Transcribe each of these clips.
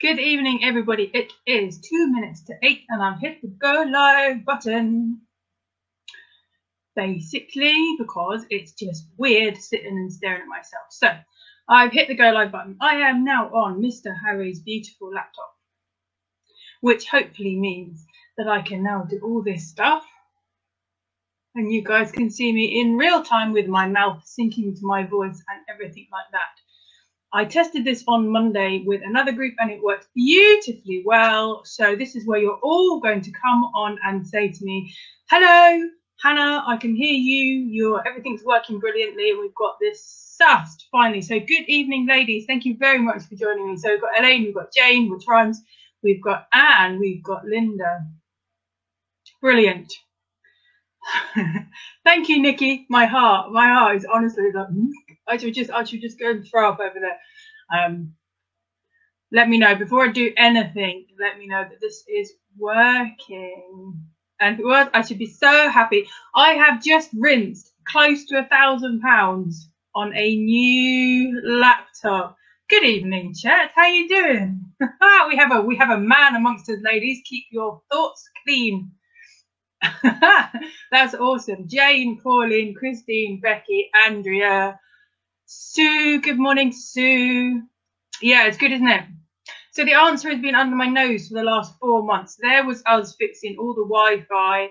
Good evening, everybody. It is 2 minutes to 8 and I've hit the go live button. Basically, because it's just weird sitting and staring at myself. So I've hit the go live button. I am now on Mr. Harry's beautiful laptop, which hopefully means that I can now do all this stuff. And you guys can see me in real time with my mouth syncing to my voice and everything like that. I tested this on Monday with another group and it worked beautifully well. So this is where you're all going to come on and say to me, hello, Hannah, I can hear you. Everything's working brilliantly and we've got this sussed finally. So good evening, ladies. Thank you very much for joining me. So we've got Elaine, we've got Jane, which rhymes. We've got Anne, we've got Linda. Brilliant. Thank you, Nikki. My heart is honestly like, I should just go and throw up over there. Let me know before I do anything. Let me know that this is working, and if it was, I should be so happy. I have just rinsed close to £1,000 on a new laptop. Good evening, chat. How you doing? we have a man amongst us, ladies. Keep your thoughts clean. That's awesome. Jane, Pauline, Christine, Becky, Andrea, Sue. Good morning, Sue. Yeah, it's good, isn't it? So the answer has been under my nose for the last 4 months. There was us fixing all the Wi-Fi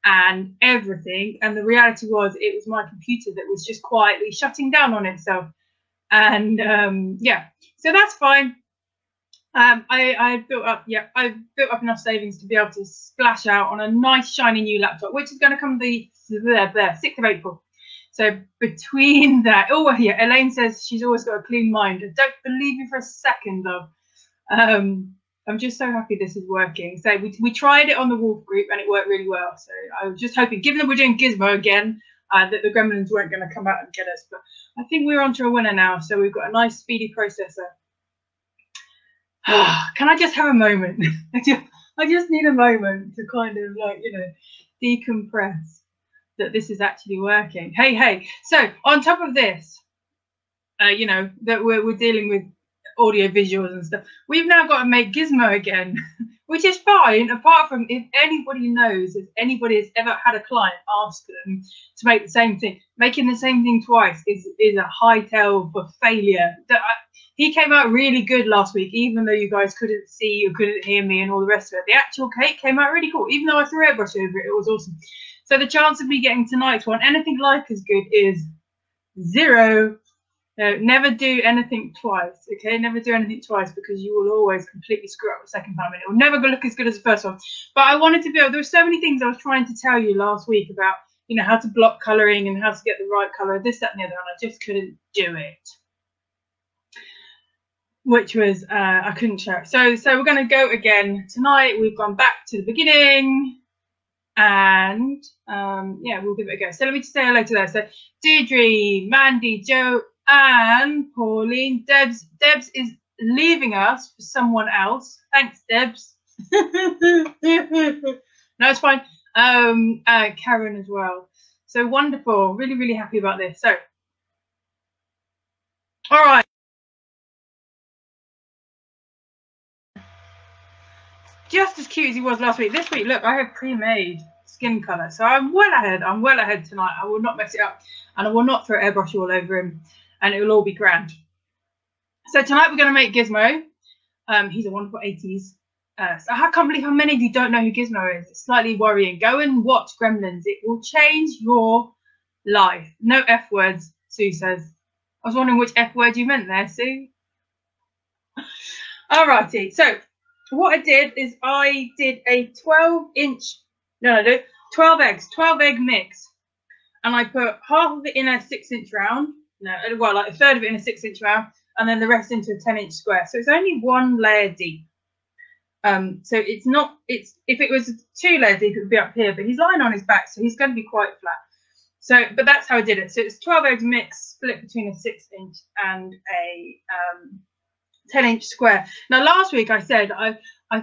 and everything, and the reality was it was my computer that was just quietly shutting down on itself. And yeah, so that's fine. I've built up enough savings to be able to splash out on a nice shiny new laptop, which is going to come the 6th of April. So between that, oh yeah, Elaine says she's always got a clean mind. I don't believe you for a second, though. I'm just so happy this is working. So we tried it on the Wolf group and it worked really well. So I was just hoping, given that we're doing Gizmo again, that the Gremlins weren't going to come out and get us. But I think we're onto a winner now. So we've got a nice speedy processor. Can I just have a moment? I just need a moment to kind of like, decompress that this is actually working. Hey. So on top of this, that we're dealing with audio visuals and stuff, we've now got to make Gizmo again, which is fine, apart from if anybody knows, if anybody has ever had a client ask them to make the same thing, making the same thing twice is a high tale for failure. He came out really good last week, even though you guys couldn't see or couldn't hear me and all the rest of it. The actual cake came out really cool. Even though I threw airbrush over it, it was awesome. So the chance of me getting tonight's one, anything like as good, is 0. Never do anything twice, okay? Never do anything twice, because you will always completely screw up the second time and it will never look as good as the first one. But I wanted to build, there were so many things I was trying to tell you last week about, how to block colouring and how to get the right colour, this, that and the other, and I just couldn't do it. Which was, I couldn't show. So we're going to go again. Tonight we've gone back to the beginning and yeah, we'll give it a go. So let me just say hello to that. So Deirdre, Mandy, Joe, and Pauline. Debs is leaving us for someone else. Thanks, Debs. No, it's fine. Karen as well. So wonderful. Really, really happy about this. So, all right. Just as cute as he was last week. This week, look, I have pre-made skin colour. So I'm well ahead. I'm well ahead tonight. I will not mess it up. And I will not throw airbrush all over him. And it will all be grand. So tonight we're going to make Gizmo. He's a wonderful 80s. So I can't believe how many of you don't know who Gizmo is. It's slightly worrying. Go and watch Gremlins. It will change your life. No F words, Sue says. I was wondering which F word you meant there, Sue. Alrighty. So what I did is I did a 12 egg mix, and I put half of it in a 6-inch round, well, like a third of it in a 6-inch round, and then the rest into a 10-inch square. So it's only 1 layer deep. So if it was 2 layers deep, it would be up here, but he's lying on his back, so he's going to be quite flat. So, but that's how I did it. So it's 12 eggs mix split between a 6-inch and a 10-inch square. Now last week I said I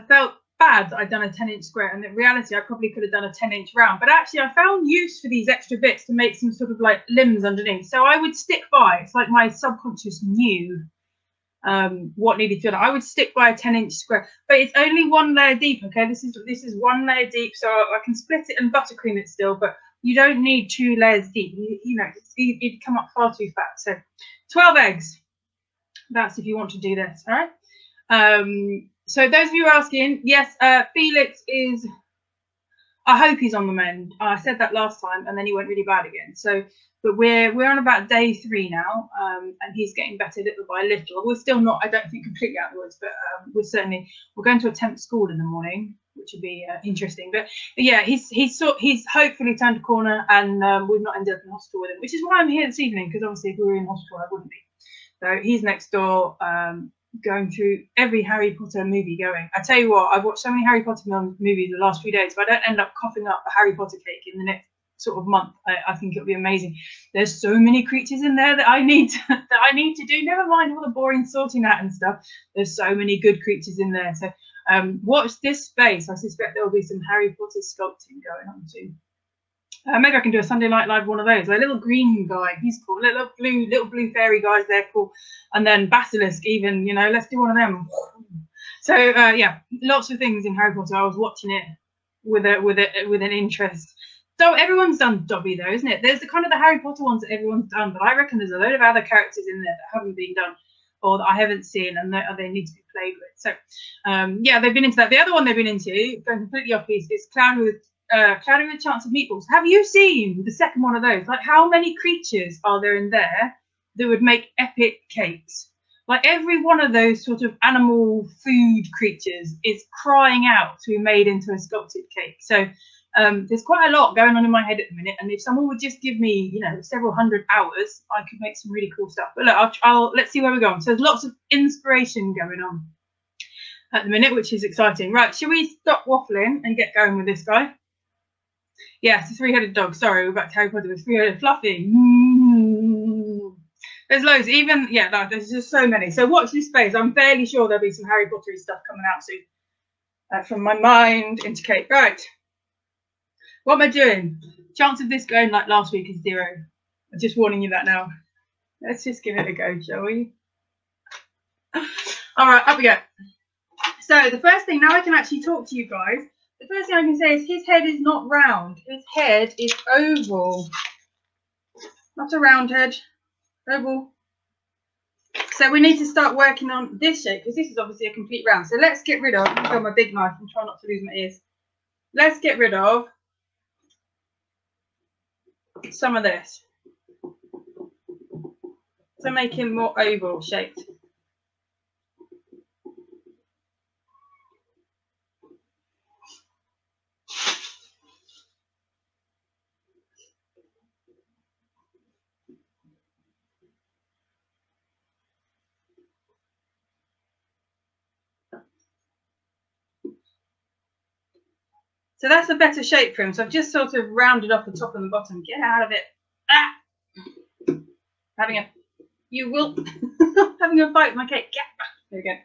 felt bad that I'd done a 10-inch square, and in reality I probably could have done a 10-inch round, but actually I found use for these extra bits to make some sort of like limbs underneath. So I would stick by. It's like my subconscious knew what needed filled. I would stick by a 10-inch square, but it's only 1 layer deep. Okay, this is 1 layer deep, so I can split it and buttercream it still, but you don't need 2 layers deep. You know, it'd come up far too fat. So 12 eggs. That's if you want to do this. All right. So those of you asking, yes, Felix is. I hope he's on the mend. I said that last time, and then he went really bad again. So, but we're on about day 3 now, and he's getting better little by little. We're still not, I don't think, completely out of the woods, but we're going to attempt school in the morning, which would be interesting. But yeah, he's hopefully turned a corner, and we've not ended up in hospital with him, which is why I'm here this evening, because obviously if we were in hospital, I wouldn't be. So he's next door. Going through every Harry Potter movie going. I tell you what, I've watched so many Harry Potter movies the last few days. If I don't end up coughing up a Harry Potter cake in the next sort of month, I think it'll be amazing. There's so many creatures in there that I need to do. Never mind all the boring sorting out and stuff. There's so many good creatures in there. So watch this space. I suspect there will be some Harry Potter sculpting going on too. Maybe I can do a Sunday Night Live one of those. A little green guy, he's cool. Little blue fairy guys, they're cool. And then Basilisk, even, you know, let's do one of them. So yeah, lots of things in Harry Potter. I was watching it with an interest. So everyone's done Dobby though, isn't it? There's the kind of the Harry Potter ones that everyone's done, but I reckon there's a load of other characters in there that haven't been done or that I haven't seen, and they need to be played with. So yeah, they've been into that. The other one they've been into, going completely off piece, is Cloudy with Chance of Meatballs. Have you seen the second one of those? Like, how many creatures are there in there that would make epic cakes? Like, every one of those sort of animal food creatures is crying out to be made into a sculpted cake. So there's quite a lot going on in my head at the minute, and if someone would just give me, you know, several hundred hours, I could make some really cool stuff. But look, let's see where we're going. So there's lots of inspiration going on at the minute, which is exciting. Right, shall we stop waffling and get going with this guy? Yeah, it's a 3-headed dog. Sorry, we're back to Harry Potter with 3-headed Fluffy. There's loads. Even, yeah, no, there's just so many. So watch this space. I'm fairly sure there'll be some Harry Potter stuff coming out soon. From my mind into cake. Right. What am I doing? Chance of this going like last week is 0. I'm just warning you that now. Let's just give it a go, shall we? All right, up we go. So the first thing, now I can actually talk to you guys. The first thing I can say is his head is not round. His head is oval. Not a round head. Oval. So we need to start working on this shape, because this is obviously a complete round. So let's get rid of, I've got my big knife and try not to lose my ears. Let's get rid of some of this. To make him more oval shaped. So that's a better shape for him. So I've just sort of rounded off the top and the bottom. Get out of it. Ah! You will, having a bite of my cake. There we go.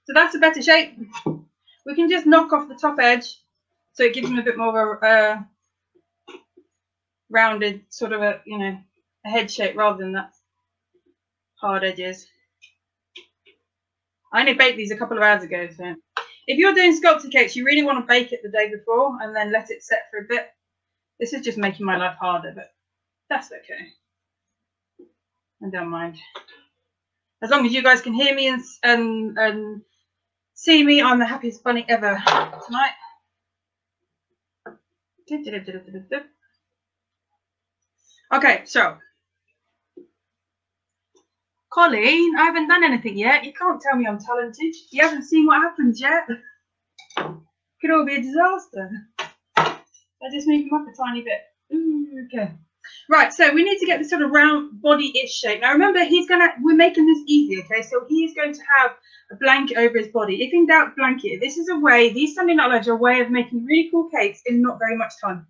So that's a better shape. We can just knock off the top edge so it gives him a bit more of a rounded sort of a, you know, a head shape rather than that hard edges. I only baked these a couple of hours ago, so if you're doing sculpted cakes, you really want to bake it the day before and then let it set for a bit. This is just making my life harder, but that's okay. I don't mind. As long as you guys can hear me and see me, I'm the happiest bunny ever tonight. Okay, so Colleen, I haven't done anything yet. You can't tell me I'm talented. You haven't seen what happens yet. Could all be a disaster. I just move them up a tiny bit. Ooh, okay. Right, so we need to get this sort of round body-ish shape. Now remember, we're making this easy, okay? So he's going to have a blanket over his body. If in doubt, blanket. This is a way, these Sunday Night Lives are a way of making really cool cakes in not very much time.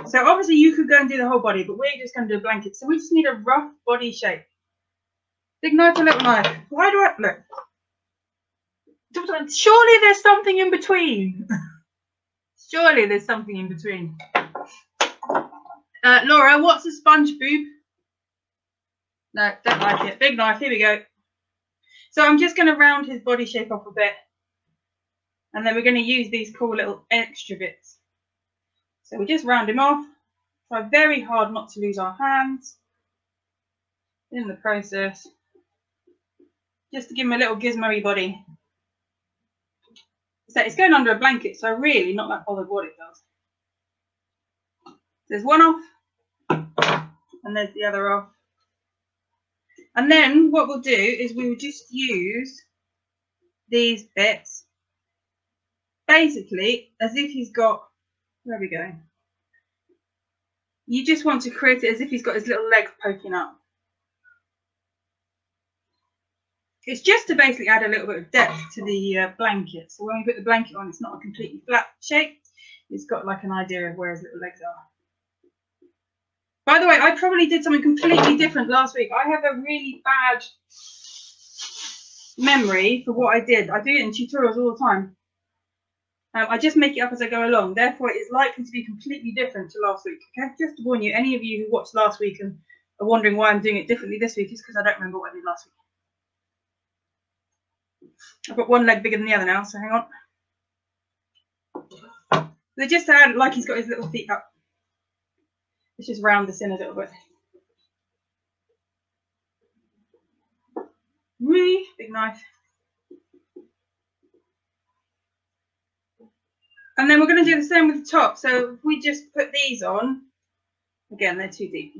So obviously you could go and do the whole body, but we're just going to do a blanket. So we just need a rough body shape. Big knife or little knife? Why do I look? Surely there's something in between. Surely there's something in between. Laura, what's a sponge boob? No, don't like it. Big knife, here we go. So I'm just going to round his body shape off a bit. And then we're going to use these cool little extra bits. So we just round him off. Try very hard not to lose our hands in the process. Just to give him a little gizmo-y body. So it's going under a blanket, so I'm really not that bothered what it does. There's one off, and there's the other off. And then what we'll do is we will just use these bits, basically as if he's got, where are we going? You just want to create it as if he's got his little legs poking up. It's just to basically add a little bit of depth to the blanket. So when we put the blanket on, it's not a completely flat shape. It's got like an idea of where his little legs are. By the way, I probably did something completely different last week. I have a really bad memory for what I did. I do it in tutorials all the time. I just make it up as I go along. Therefore, it is likely to be completely different to last week. Okay, just to warn you, any of you who watched last week and are wondering why I'm doing it differently this week, is because I don't remember what I did last week. I've got one leg bigger than the other now, so hang on. So just to add, like he's got his little feet up. Let's just round this in a little bit. Whee! Big knife. And then we're going to do the same with the top. So if we just put these on, again, they're too deep.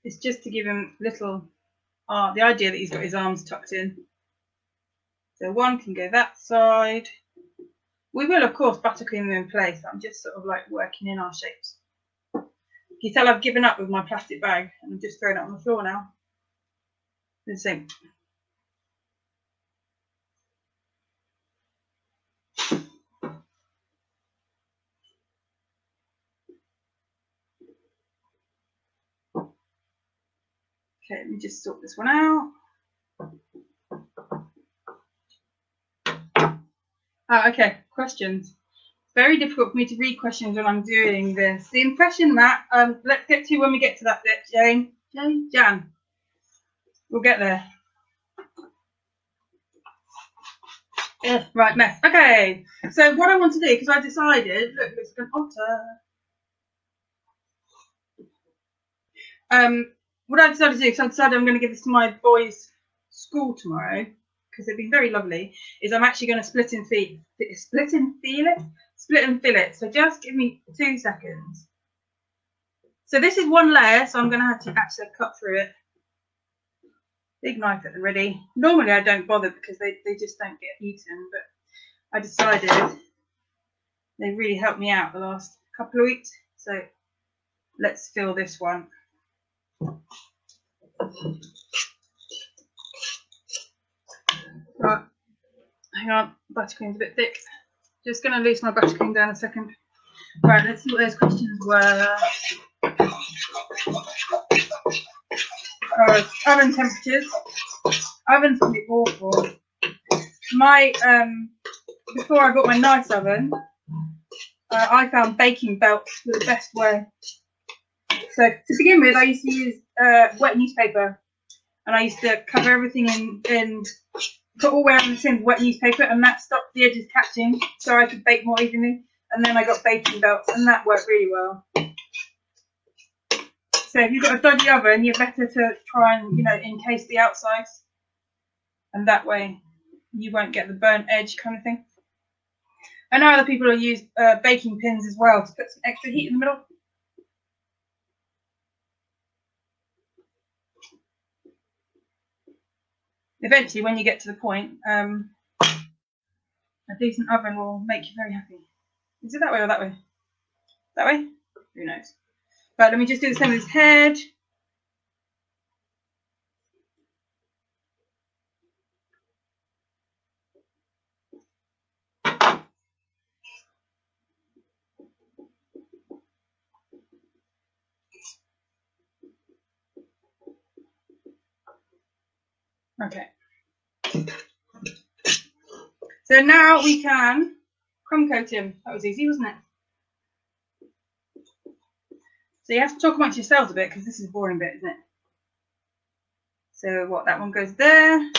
It's just to give him little, the idea that he's got his arms tucked in. So one can go that side. We will, of course, buttercream them in place. I'm just sort of like working in our shapes. You can tell I've given up with my plastic bag and I'm just throwing it on the floor now. The same. Okay, let me just sort this one out. Okay, questions. Very difficult for me to read questions when I'm doing this. The impression that, let's get to when we get to that bit, Jan. We'll get there. Yeah, right, mess. Okay, so what I want to do, because I decided, look, it's an otter. What I decided to do, because I decided I'm going to give this to my boys' school tomorrow, because they've been very lovely, is I'm actually going to split and fill it. So just give me 2 seconds. So this is one layer, so I'm going to have to actually cut through it. Big knife at the ready. Normally I don't bother because they just don't get eaten, but I decided they really helped me out the last couple of weeks. So let's fill this one. Right, hang on, buttercream's a bit thick. Just going to loosen my buttercream down a second. Right, let's see what those questions were. Oven temperatures. Ovens can be awful. My before I got my nice oven, I found baking belts were the best way. So to begin with, I used to use wet newspaper, and I used to cover everything in put all everything in wet newspaper, and that stopped the edges catching, so I could bake more evenly. And then I got baking belts, and that worked really well. So if you've got a dodgy oven, you're better to try and, encase the outsides. And that way you won't get the burnt edge kind of thing. I know other people will use baking pins as well to put some extra heat in the middle. Eventually, when you get to the point, a decent oven will make you very happy. Is it that way or that way? That way? Who knows? Right, let me just do the same with his head. Okay. So now we can crumb coat him. That was easy, wasn't it? So you have to talk amongst yourselves a bit because this is a boring bit, isn't it? So what, that one goes there.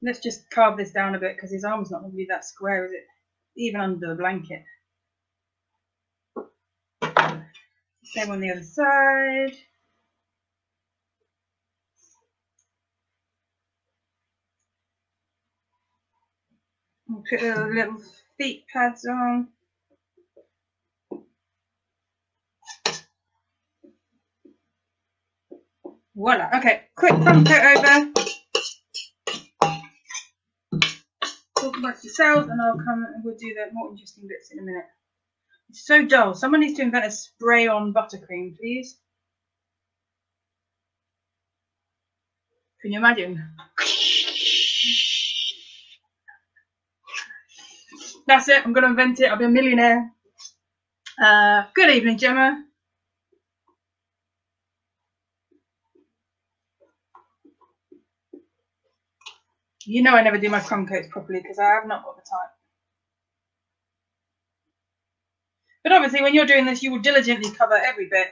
Let's just carve this down a bit because his arm's not going to be that square, is it? Even under the blanket. Same on the other side. We'll put little feet pads on. Voila. Okay, quick crumb coat over. Talk amongst yourselves and I'll come and we'll do the more interesting bits in a minute. It's so dull. Someone needs to invent a spray on buttercream, please. Can you imagine? That's it. I'm going to invent it. I'll be a millionaire. Good evening, Gemma. You know I never do my crumb coats properly because I have not got the time. But obviously when you're doing this, you will diligently cover every bit.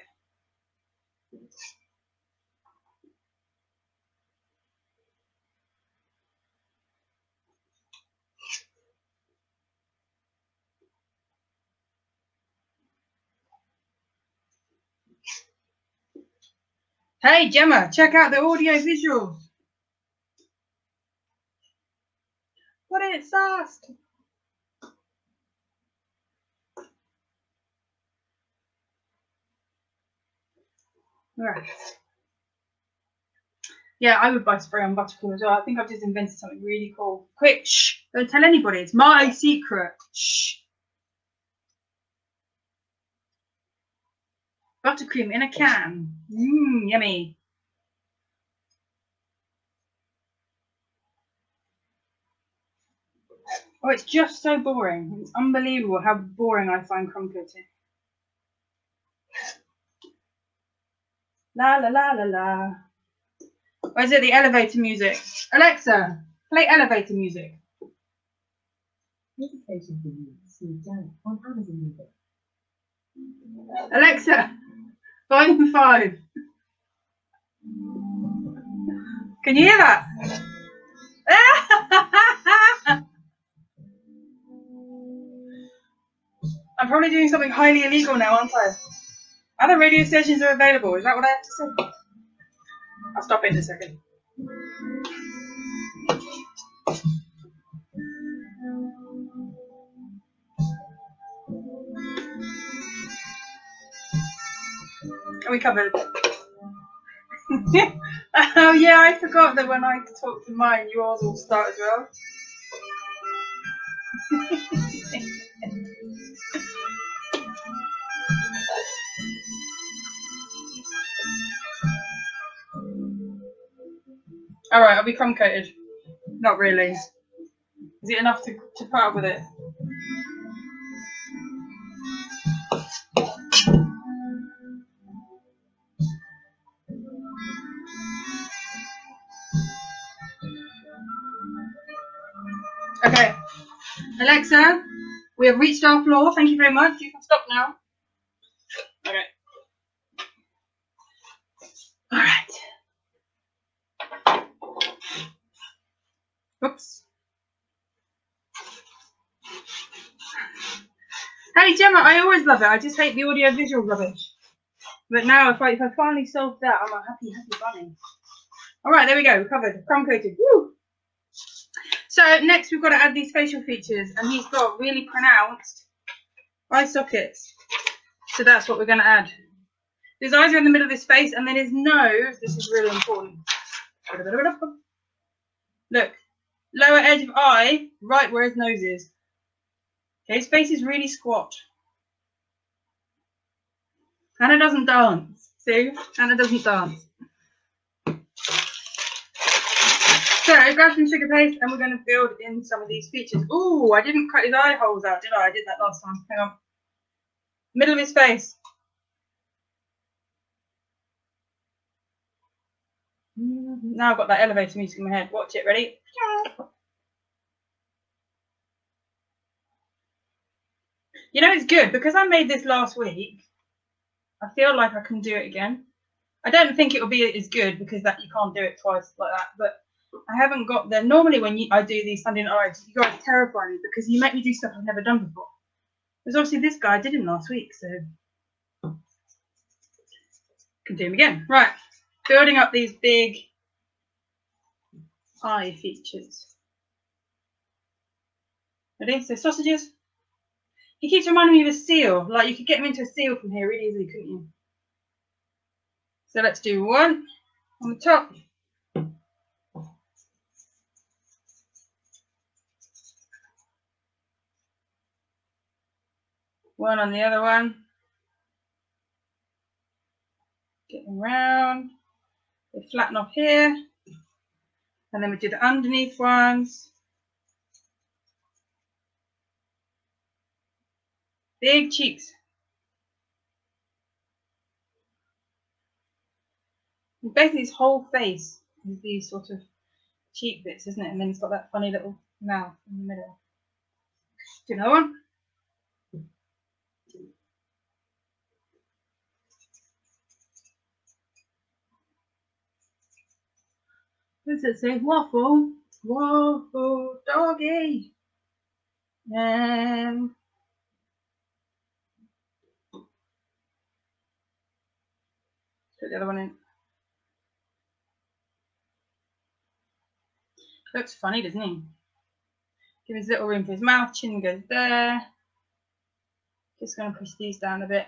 Hey Gemma, check out the audio visuals. What it's asked. Right. Yeah, I would buy spray on buttercream as well. I think I've just invented something really cool. Quick, shh, don't tell anybody. It's my secret. Shh. Buttercream in a can. Mmm, yummy. Oh, it's just so boring. It's unbelievable how boring I find crumb coating. La la la la la. Or is it the elevator music? Alexa, play elevator music. Alexa, volume 5. Can you hear that? I'm probably doing something highly illegal now, aren't I? Other radio stations are available. Is that what I have to say? I'll stop in a second. Are we covered? Oh yeah, I forgot that when I talk to mine, yours will start as well. Alright, I'll be crumb coated. Not really. Is it enough to put up with it? Okay. Alexa, we have reached our floor. Thank you very much. You can stop now. Okay. Alright. Oops. Hey Gemma, I always love it. I just hate the audio visual rubbish. But now if I finally solved that, I'm a happy bunny. Alright, there we go. We're covered. Crumb coated. Woo! So next we've got to add these facial features, and he's got really pronounced eye sockets. So that's what we're going to add. His eyes are in the middle of his face, and then his nose, this is really important. Look, lower edge of eye, right where his nose is. Okay, his face is really squat. Hannah doesn't dance. See? Hannah doesn't dance. So, grab some sugar paste and we're going to build in some of these features. Ooh, I didn't cut his eye holes out, did I? I did that last time. Hang on. Middle of his face. Now I've got that elevator music in my head. Watch it. Ready? You know, it's good because I made this last week. I feel like I can do it again. I don't think it will be as good because that you can't do it twice like that, but I haven't got there. Normally when I do these standing eyes, you guys terrify me because you make me do stuff I've never done before. Because obviously this guy did him last week, so can do him again. Right, building up these big eye features. Ready? So sausages. He keeps reminding me of a seal. Like you could get him into a seal from here really easily, couldn't you? So let's do one on the top. One on the other one. Get them round. They flatten off here. And then we do the underneath ones. Big cheeks. And basically his whole face is these sort of cheek bits, isn't it? And then he's got that funny little mouth in the middle. Do another one. What does it say? Waffle. Waffle doggy. And put the other one in. Looks funny, doesn't he? Give his little room for his mouth. Chin goes there. Just going to push these down a bit.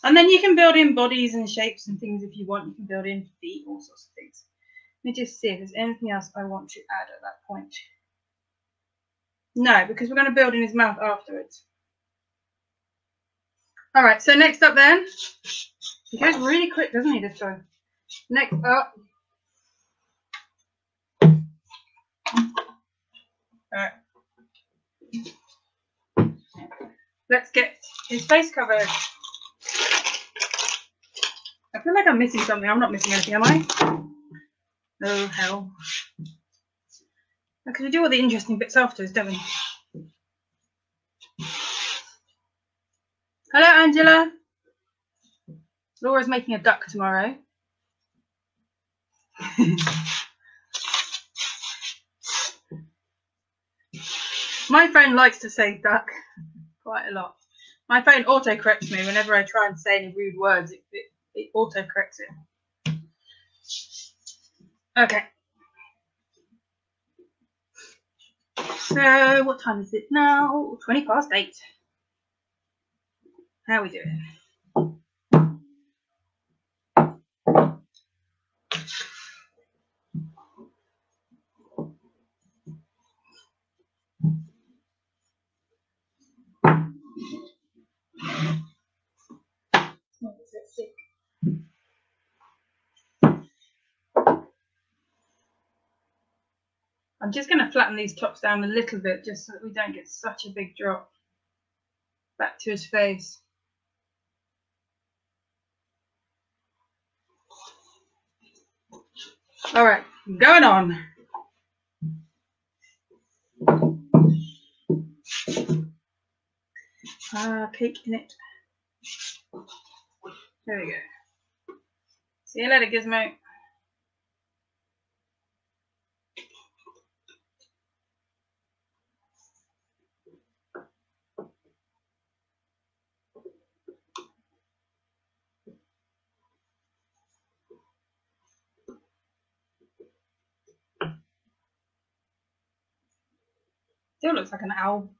And then you can build in bodies and shapes and things if you want. You can build in feet, all sorts of things. Let me just see if there's anything else I want to add at that point. No, because we're going to build in his mouth afterwards. All right, so next up then, he goes really quick, doesn't he, this time? Next up, let's get his face covered. I feel like I'm missing something. I'm not missing anything, am I? Oh, hell. Because we do all the interesting bits afterwards, don't we? Hello, Angela. Laura's making a duck tomorrow. My phone likes to say duck quite a lot. My phone auto-corrects me whenever I try and say any rude words. It auto-corrects it. Okay. So, what time is it now? 8:20. How are we doing? I'm just going to flatten these tops down a little bit just so that we don't get such a big drop back to his face. All right, going on. Cake in it. There we go. See you later, Gizmo. Still looks like an owl.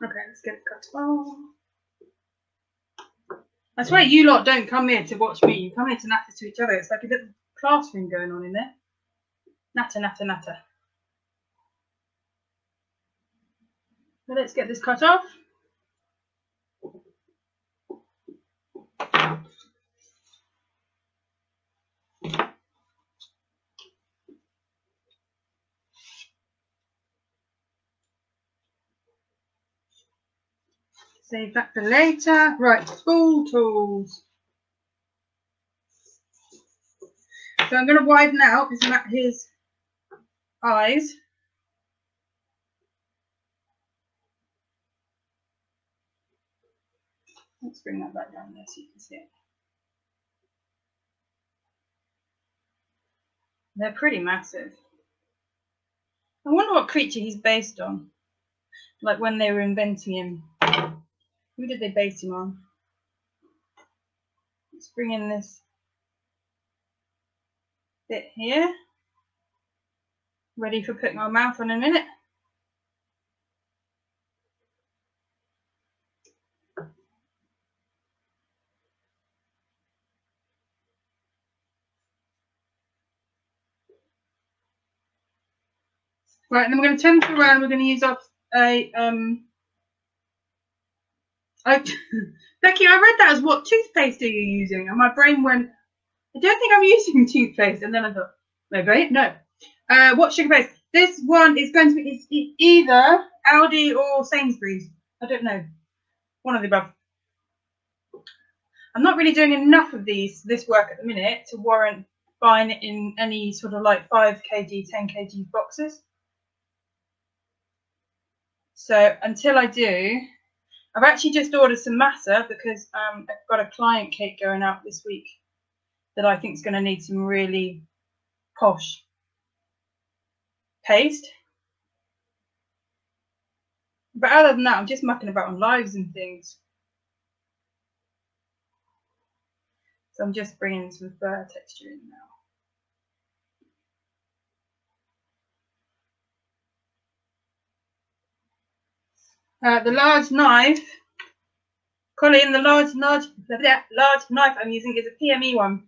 Okay, let's get it cut off. I swear you lot don't come here to watch me. You come here to natter to each other. It's like a little classroom going on in there. Natter, natter, natter. So let's get this cut off. Save that for later. Right, spool tools. So I'm going to widen out his eyes. Let's bring that back down there so you can see it. They're pretty massive. I wonder what creature he's based on. Like when they were inventing him. Who did they base him on? Let's bring in this bit here. Ready for putting our mouth on in a minute. Right, and then we're going to turn this around. We're going to use up a Becky, I read that as what toothpaste are you using? And my brain went, I don't think I'm using toothpaste. And then I thought, maybe, no. What sugar paste? This one is going to be either Aldi or Sainsbury's. I don't know. One of the above. I'm not really doing enough of this work at the minute to warrant buying it in any sort of like 5 kg, 10 kg boxes. So until I do, I've actually just ordered some masa because I've got a client cake going out this week that I think is going to need some really posh paste. But other than that, I'm just mucking about on lives and things. So I'm just bringing some fur texture in now. The large knife, Colin, the large knife I'm using is a PME one.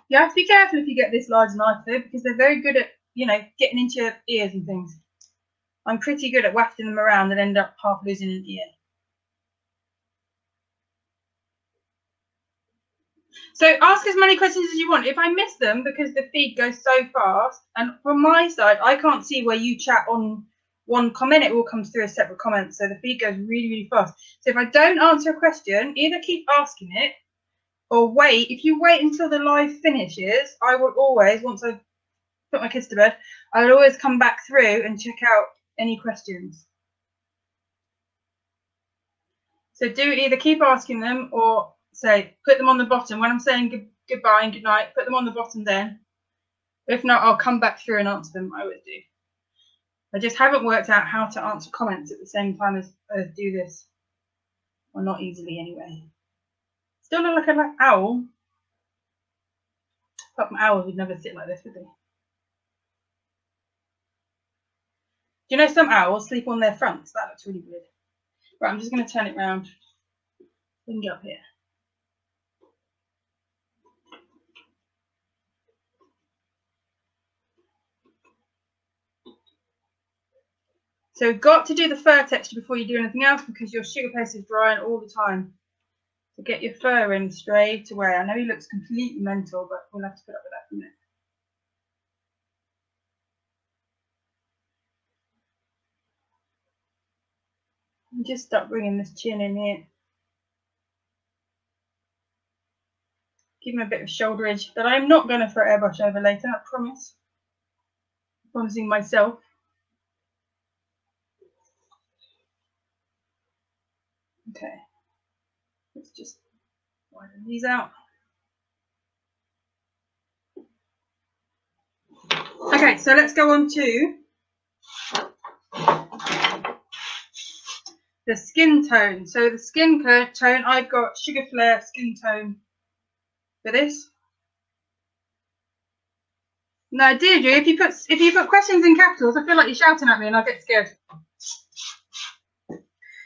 You have to be careful if you get this large knife though, because they're very good at, you know, getting into your ears and things. I'm pretty good at wafting them around and end up half losing an ear. So ask as many questions as you want. If I miss them because the feed goes so fast, and from my side, I can't see where you chat on one comment, it all comes through as separate comments. So the feed goes really, really fast. So if I don't answer a question, either keep asking it or wait. If you wait until the live finishes, I will always, once I've put my kids to bed, I will always come back through and check out any questions. So do either keep asking them or say put them on the bottom. When I'm saying goodbye and good night, put them on the bottom then. If not, I'll come back through and answer them. I always do. I just haven't worked out how to answer comments at the same time as do this. Or not easily anyway. Still look like an owl. But my owl would never sit like this, would they? Do you know some owls sleep on their fronts? That looks really weird. Right, I'm just going to turn it round. We can get up here. So you've got to do the fur texture before you do anything else because your sugar paste is drying all the time. So get your fur in straight away. I know he looks completely mental, but we'll have to put up with that for a minute. And just start bringing this chin in here. Give him a bit of shoulder edge that I'm not going to throw airbrush over later, I promise. I'm promising myself. Okay, let's just widen these out. Okay, so let's go on to the skin tone. So the skin tone, I've got Sugar Flare skin tone for this. No, Deirdre, if you put questions in capitals, I feel like you're shouting at me and I get scared.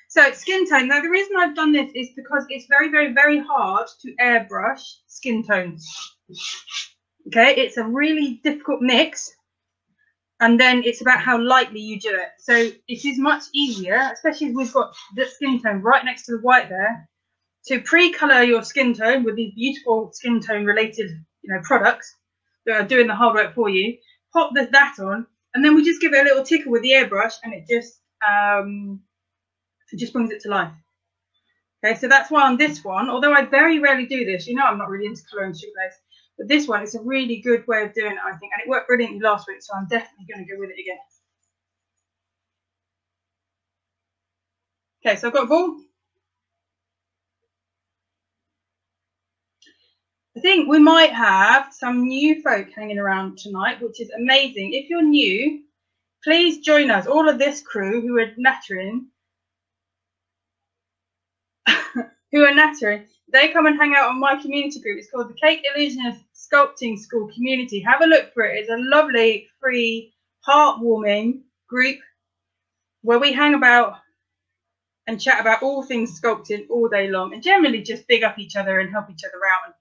So skin tone. Now the reason I've done this is because it's very, very, very hard to airbrush skin tones. Okay, it's a really difficult mix, and then it's about how lightly you do it. So it is much easier, especially if we've got the skin tone right next to the white there, to pre-color your skin tone with these beautiful skin tone related, you know, products that are doing the hard work for you. Pop that on, and then we just give it a little tickle with the airbrush, and it just brings it to life. Okay, so that's why on this one, although I very rarely do this, you know, I'm not really into colouring sugar paste, But this one is a really good way of doing it, I think, and it worked brilliantly last week, so I'm definitely going to go with it again. Okay, so I've got a ball. I think we might have some new folk hanging around tonight, which is amazing. If you're new, please join us. All of this crew who are nattering, they come and hang out on my community group. It's called the Cake Illusionist Sculpting School Community. Have a look for it. It's a lovely, free, heartwarming group where we hang about and chat about all things sculpting all day long, and generally just big up each other and help each other out. And,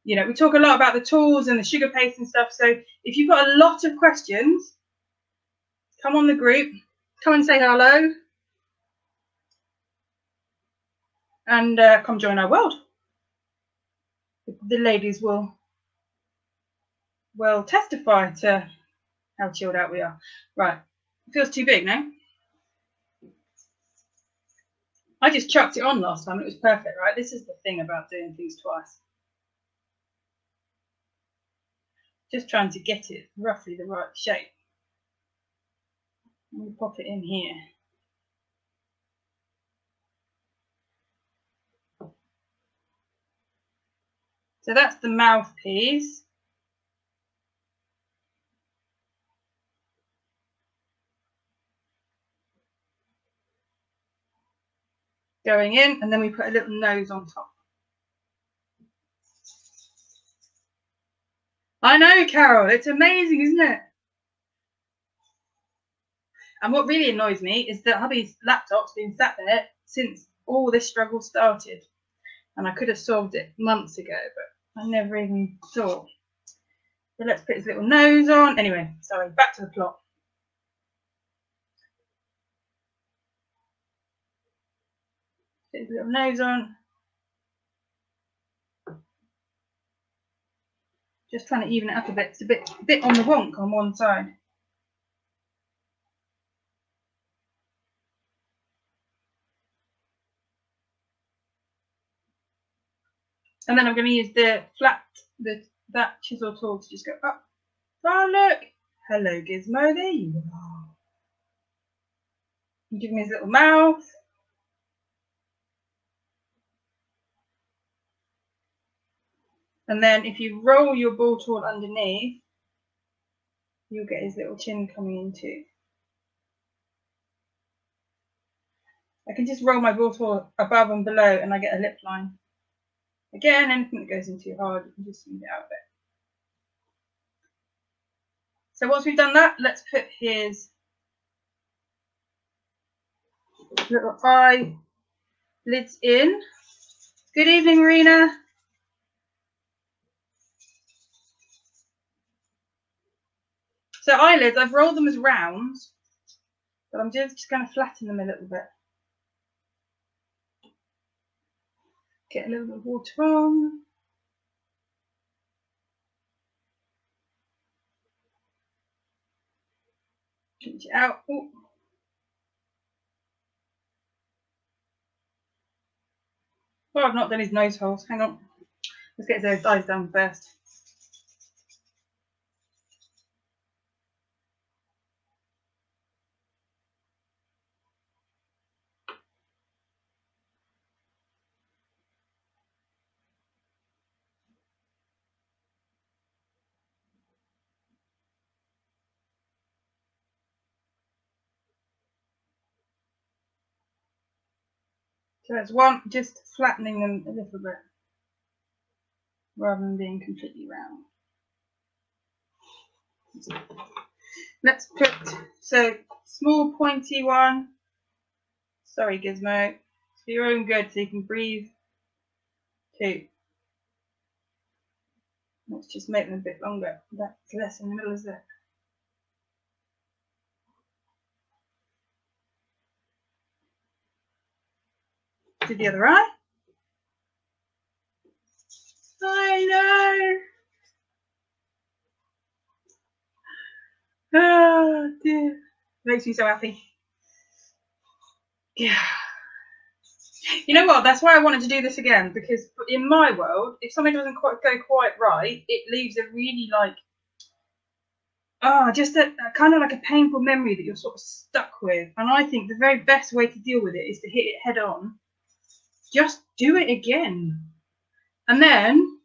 you know, we talk a lot about the tools and the sugar paste and stuff. So if you've got a lot of questions, come on the group, come and say hello, and come join our world. The ladies will testify to how chilled out we are. Right, it feels too big now. I just chucked it on last time. It was perfect, right? This is the thing about doing things twice. Just trying to get it roughly the right shape. We'll pop it in here. So that's the mouthpiece. Going in, and then we put a little nose on top. I know, Carol, it's amazing, isn't it? And what really annoys me is that hubby's laptop's been sat there since all this struggle started. And I could have solved it months ago, but I never even thought. So let's put his little nose on. Anyway, sorry, back to the plot. Put his little nose on. Just trying to even it up a bit. It's a bit on the wonk on one side. And then I'm going to use that chisel tool to just go up. Oh, look. Hello, Gizmo. There you are. Give me his little mouth. And then if you roll your ball tool underneath, you'll get his little chin coming in too. I can just roll my ball tool above and below and I get a lip line. Again, anything that goes in too hard, you can just smooth it out a bit. So once we've done that, let's put his little eye lids in. Good evening, Rena. So eyelids, I've rolled them as rounds, but I'm just going to flatten them a little bit. Get a little bit of water on. Pinch it out. Ooh. Well, I've not done his nose holes. Hang on. Let's get those eyes done first. So that's one, just flattening them a little bit rather than being completely round. Let's put, so small pointy one. Sorry, Gizmo. It's for your own good so you can breathe too. Let's just make them a bit longer. That's less in the middle, is it? To the other eye. I know. Oh dear. Makes me so happy. Yeah. You know what? That's why I wanted to do this again, because in my world, if something doesn't quite go quite right, it leaves a really like, just a kind of like a painful memory that you're sort of stuck with. And I think the very best way to deal with it is to hit it head on. Just do it again. And then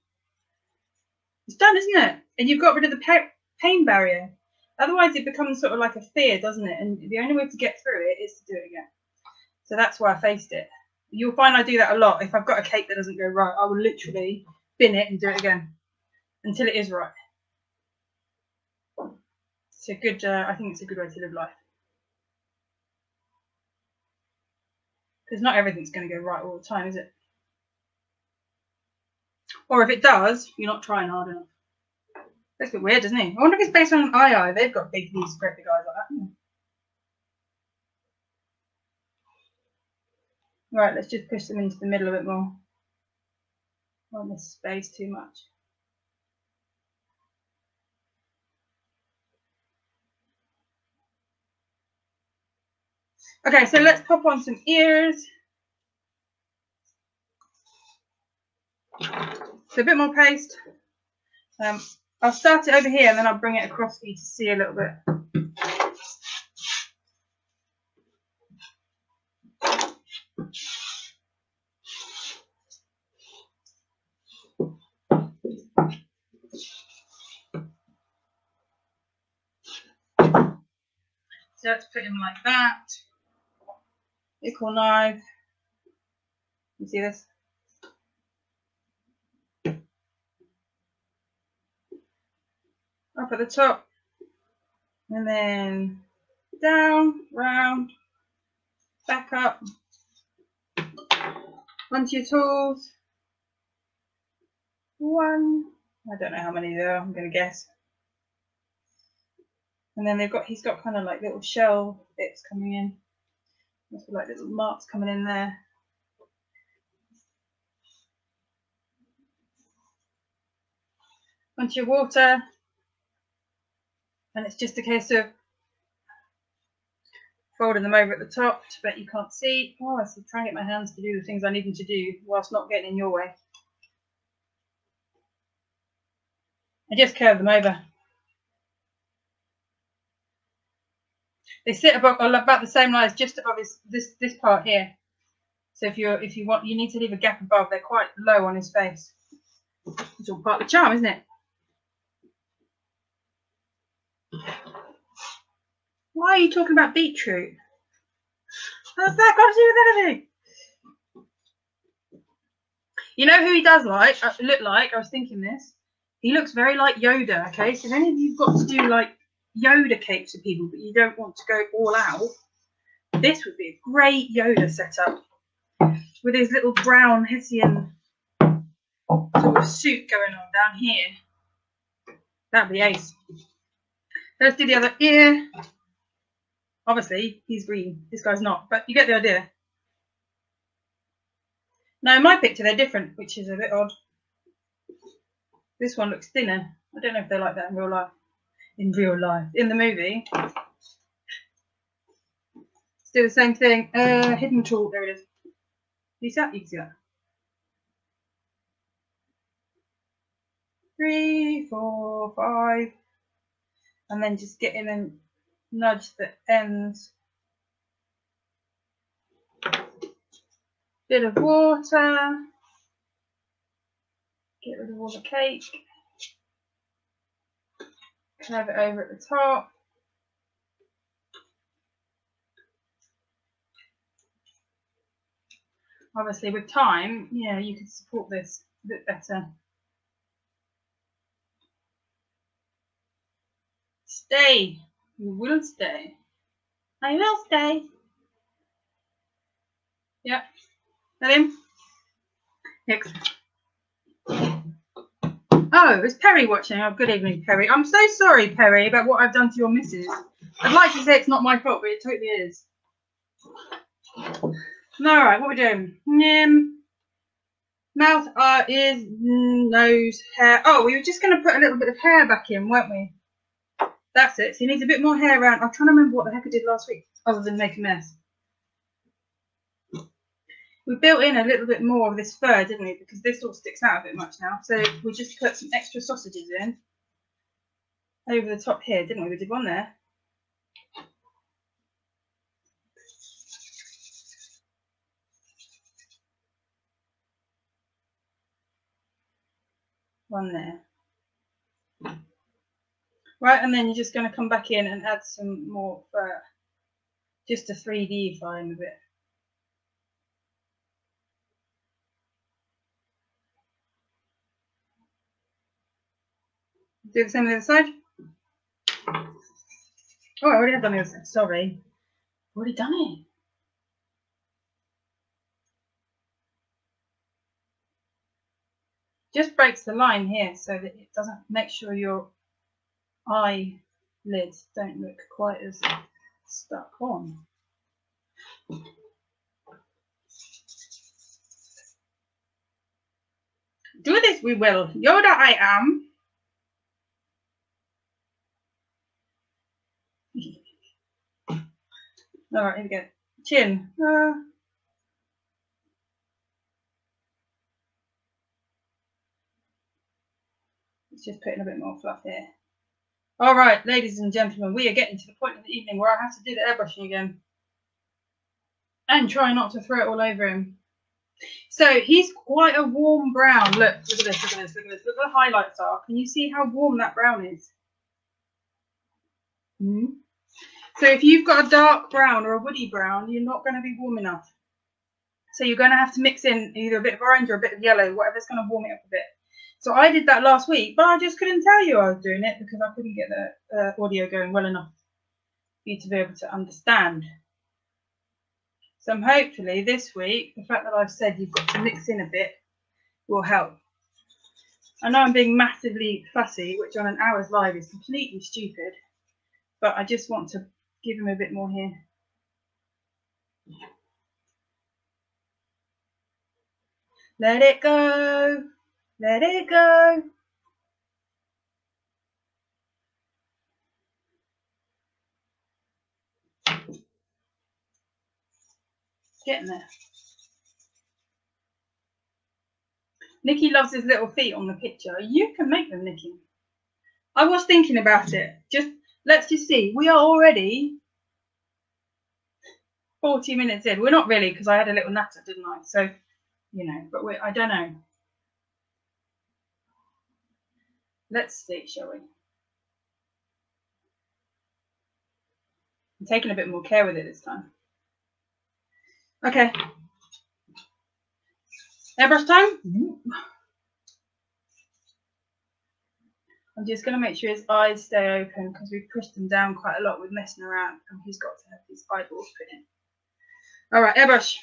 it's done, isn't it? And you've got rid of the pain barrier. Otherwise it becomes sort of like a fear, doesn't it? And the only way to get through it is to do it again. So that's why I faced it. You'll find I do that a lot. If I've got a cake that doesn't go right, I will literally bin it and do it again until it is right. It's a good, I think it's a good way to live life. Because not everything's going to go right all the time, is it? Or if it does, you're not trying hard enough. That's a bit weird, isn't it? I wonder if it's based on an eye. They've got these great big eyes like that. Right, let's just push them into the middle a bit more. On this space too much. Okay, so let's pop on some ears. So a bit more paste. I'll start it over here and then I'll bring it across for you to see a little bit. So let's put him like that. Equal knife. You see this? Up at the top. And then down, round, back up. Onto your tools. One. I don't know how many there are, I'm going to guess. And then he's got kind of like little shell bits coming in. There's like little marks coming in there. Onto your water. And it's just a case of folding them over at the top to bet you can't see. Oh, I should try and get my hands to do the things I need them to do whilst not getting in your way. I just curve them over. They sit about the same line as just above this part here. So if you want, you need to leave a gap above. They're quite low on his face. It's all part of the charm, isn't it? Why are you talking about beetroot? What's that got to do with anything? You know who he does look like? I was thinking this. He looks very like Yoda, okay? So if any of you've got to do like Yoda cakes for people, but you don't want to go all out, this would be a great Yoda setup with his little brown Hessian sort of suit going on down here. That'd be ace. Let's do the other ear. Obviously, he's green. This guy's not, but you get the idea. Now, in my picture, they're different, which is a bit odd. This one looks thinner. I don't know if they're like that in real life. In real life. In the movie. Let's do the same thing. Hidden tool. There it is. You see that? You can see that. 3, 4, 5. And then just get in and nudge the ends. Bit of water. Get rid of all the cake. Curve it over at the top. Obviously with time, yeah, you could support this a bit better. Stay. You will stay. I will stay. Yep. That him? Next. Oh, it's Perry watching. Oh, good evening, Perry. I'm so sorry, Perry, about what I've done to your missus. I'd like to say it's not my fault, but it totally is. Alright, what are we doing? Mouth, ears, nose, hair. Oh, we were just going to put a little bit of hair back in, weren't we? That's it. So he needs a bit more hair around. I'm trying to remember what the heck I did last week, other than make a mess. We built in a little bit more of this fur, didn't we? Because this all sticks out a bit much now. So we just put some extra sausages in over the top here, didn't we? We did one there. One there. Right, and then you're just going to come back in and add some more fur. Just to 3D-ify him a bit. Do the same on the other side. Oh, I already have done the other side. Sorry. Already done it. Just breaks the line here so that it doesn't, make sure your eyelids don't look quite as stuck on. Do this we will. Yoda I am. Alright, here we go. Chin. Let's just put in a bit more fluff here. Alright, ladies and gentlemen, we are getting to the point of the evening where I have to do the airbrushing again. And try not to throw it all over him. So he's quite a warm brown. Look at this, look at this, look at this. Look at the highlights are. Can you see how warm that brown is? So if you've got a dark brown or a woody brown, you're not going to be warm enough. So you're going to have to mix in either a bit of orange or a bit of yellow, whatever's going to warm it up a bit. So I did that last week, but I just couldn't tell you I was doing it because I couldn't get the audio going well enough for you to be able to understand. So hopefully this week, the fact that I've said you've got to mix in a bit will help. I know I'm being massively fussy, which on an hour's live is completely stupid, but I just want to give him a bit more here. Let it go. Let it go. Getting there. Nikki loves his little feet on the picture. You can make them, Nikki. I was thinking about it. Let's just see. We are already 40 minutes in. We're not really, because I had a little natter, didn't I? So, you know, but I don't know. Let's see, shall we? I'm taking a bit more care with it this time. Okay. Airbrush time? I'm just going to make sure his eyes stay open because we've pushed them down quite a lot with messing around and he's got to have his eyeballs put in. Alright, airbrush.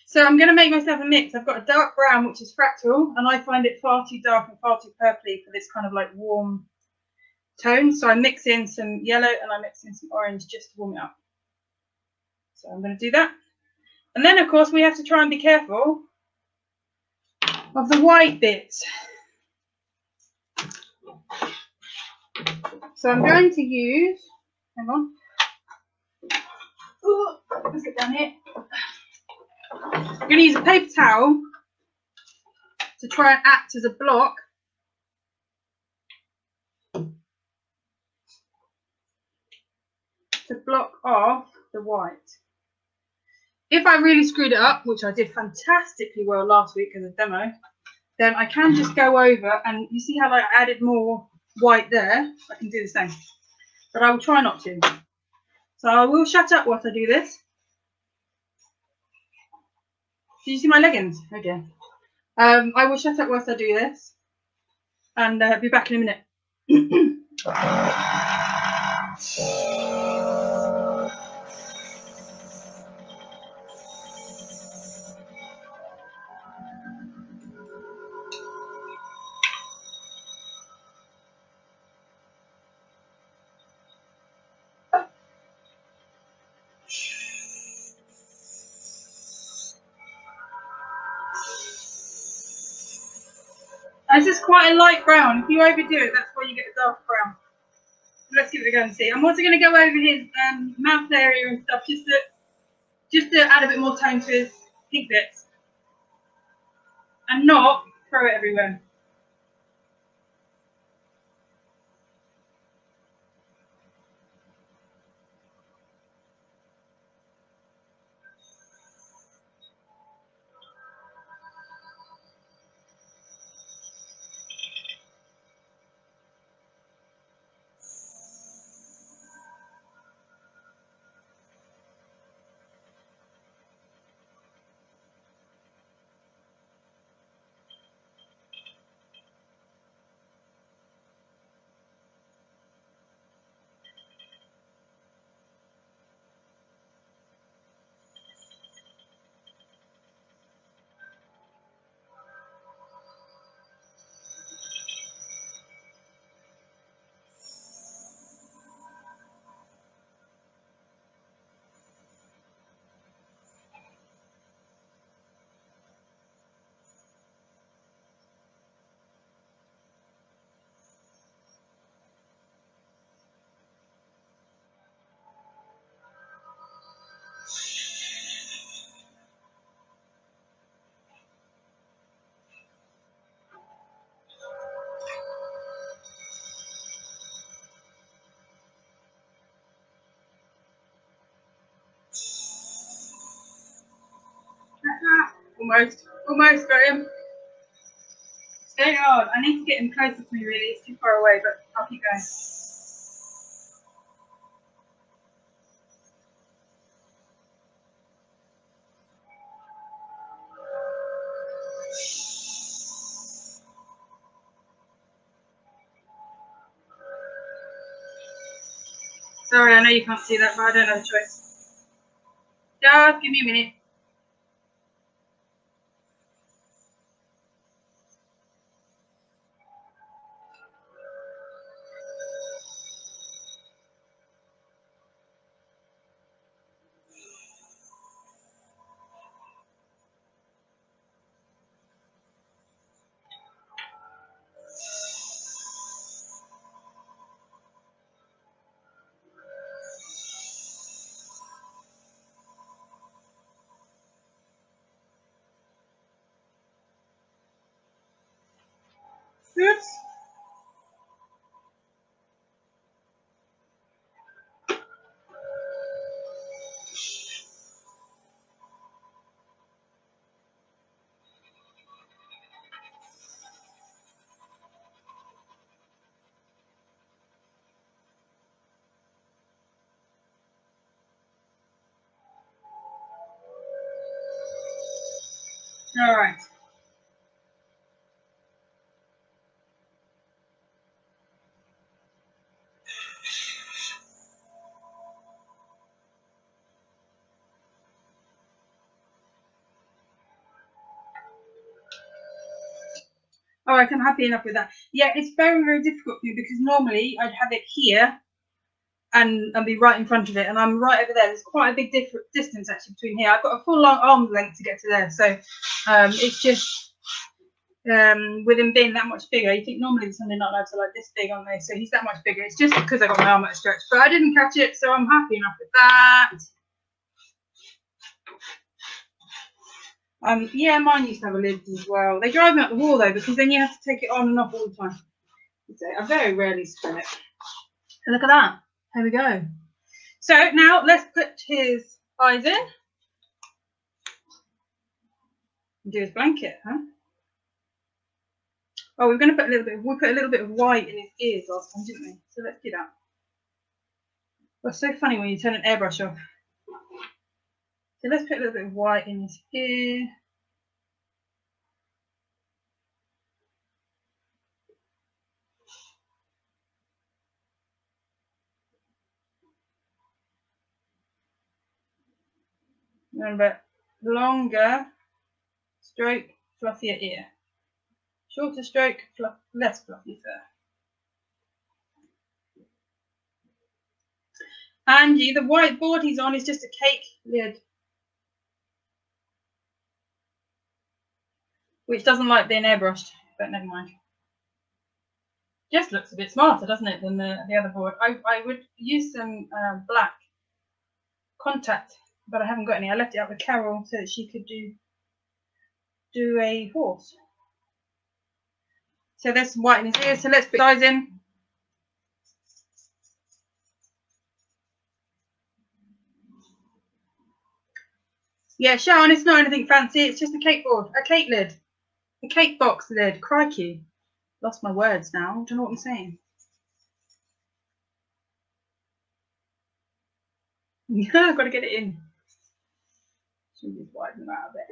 So I'm going to make myself a mix. I've got a dark brown, which is fractal, and I find it far too dark and far too purpley for this kind of like warm tone. So I mix in some yellow and I mix in some orange just to warm it up. So I'm going to do that. And then, of course, we have to try and be careful of the white bits. So I'm going to use, hang on, ooh, let's get down here. I'm going to use a paper towel to try and act as a block to block off the white. If I really screwed it up, which I did fantastically well last week as a demo, then I can just go over and you see how I added more white there. I can do the same, but I will try not to. So I will shut up whilst I do this. Did you see my leggings? Okay. I will shut up whilst I do this and be back in a minute. This is quite a light brown. If you overdo it, that's why you get a dark brown. Let's give it a go and see. I'm also going to go over his mouth area and stuff just to add a bit more tone to his pink bits. and not throw it everywhere. Almost got him. Stay on. I need to get him closer to me, really. It's too far away, but I'll keep going. Sorry, I know you can't see that, but I don't have a choice. Just give me a minute. Oops. All right. All right, I'm happy enough with that. Yeah, it's very, very difficult for me because normally I'd have it here and be right in front of it, and I'm right over there. There's quite a big distance actually between here. I've got a full long arm's length to get to there, so it's just with him being that much bigger. You think normally the Sunday Night Lives are like this big, aren't they? So he's that much bigger. It's just because I got my arm at a stretch, but I didn't catch it, so I'm happy enough with that. Yeah, mine used to have a lid as well. They drive me up the wall though, because then you have to take it on and off all the time. I very rarely spin it. And look at that. There we go. So now let's put his eyes in. Do his blanket, huh? Oh, we're going to put a little bit. We put a little bit of white in his ears last time, didn't we? So let's do that. Well, it's so funny when you turn an airbrush off. So let's put a little bit of white in his ear. Remember, longer stroke, fluffier ear. Shorter stroke, less fluffy fur. And the whiteboard he's on is just a cake lid, which doesn't like being airbrushed, but never mind. Just looks a bit smarter, doesn't it, than the other board. I would use some black contact, but I haven't got any. I left it out with Carol so that she could do a horse. So there's some white in his ears. So let's put eyes in. Yeah, Sharon, it's not anything fancy. It's just a cake board, a cake lid, a cake box lid. Crikey, lost my words now. I don't know what I'm saying. Yeah, I've got to get it in. Should just widen them out a bit.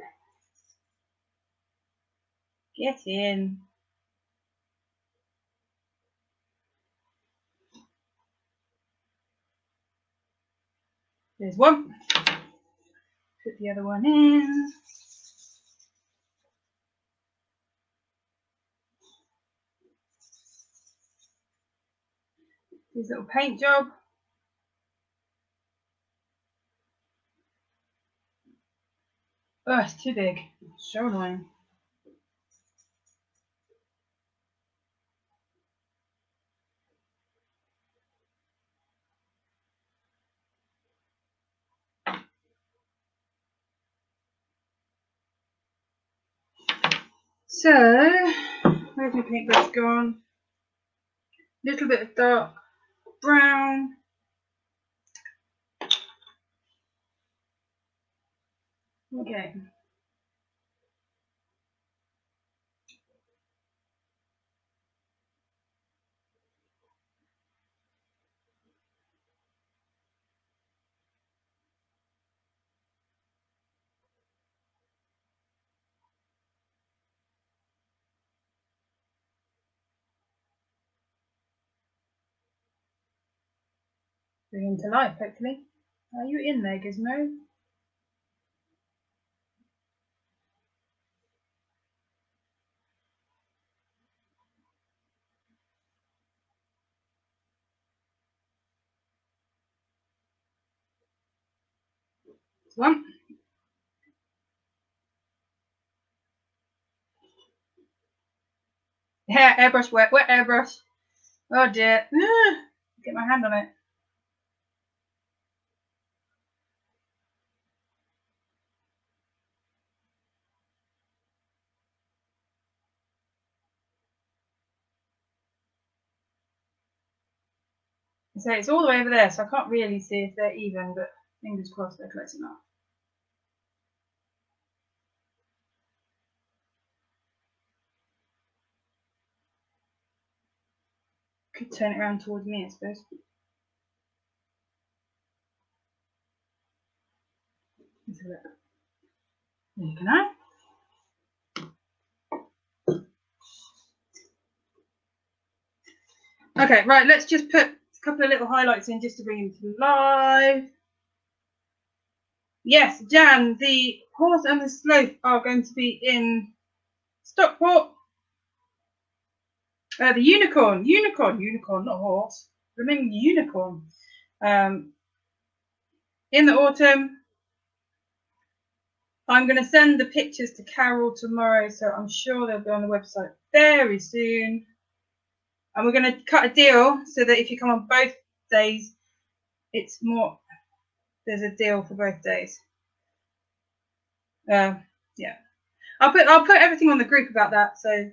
Get in. There's one. Put the other one in. This little paint job. Oh, it's too big. So annoying. So, where's my paintbrush gone? Little bit of dark brown. Okay. Bring him to life, hopefully. Are you in there, Gizmo? One. Yeah, airbrush wet airbrush. Oh dear. Get my hand on it. So it's all the way over there, so I can't really see if they're even, but fingers crossed they're close enough. Could turn it around towards me, I suppose. Let's have a look. There you go. Okay, right, let's just put a couple of little highlights in just to bring him to life. Yes, Jan, the horse and the sloth are going to be in Stockport. The unicorn, not horse. Remember unicorn. In the autumn. I'm going to send the pictures to Carol tomorrow, so I'm sure they'll be on the website very soon. And we're going to cut a deal so that if you come on both days, it's more. There's a deal for both days. Yeah, I'll put everything on the group about that. So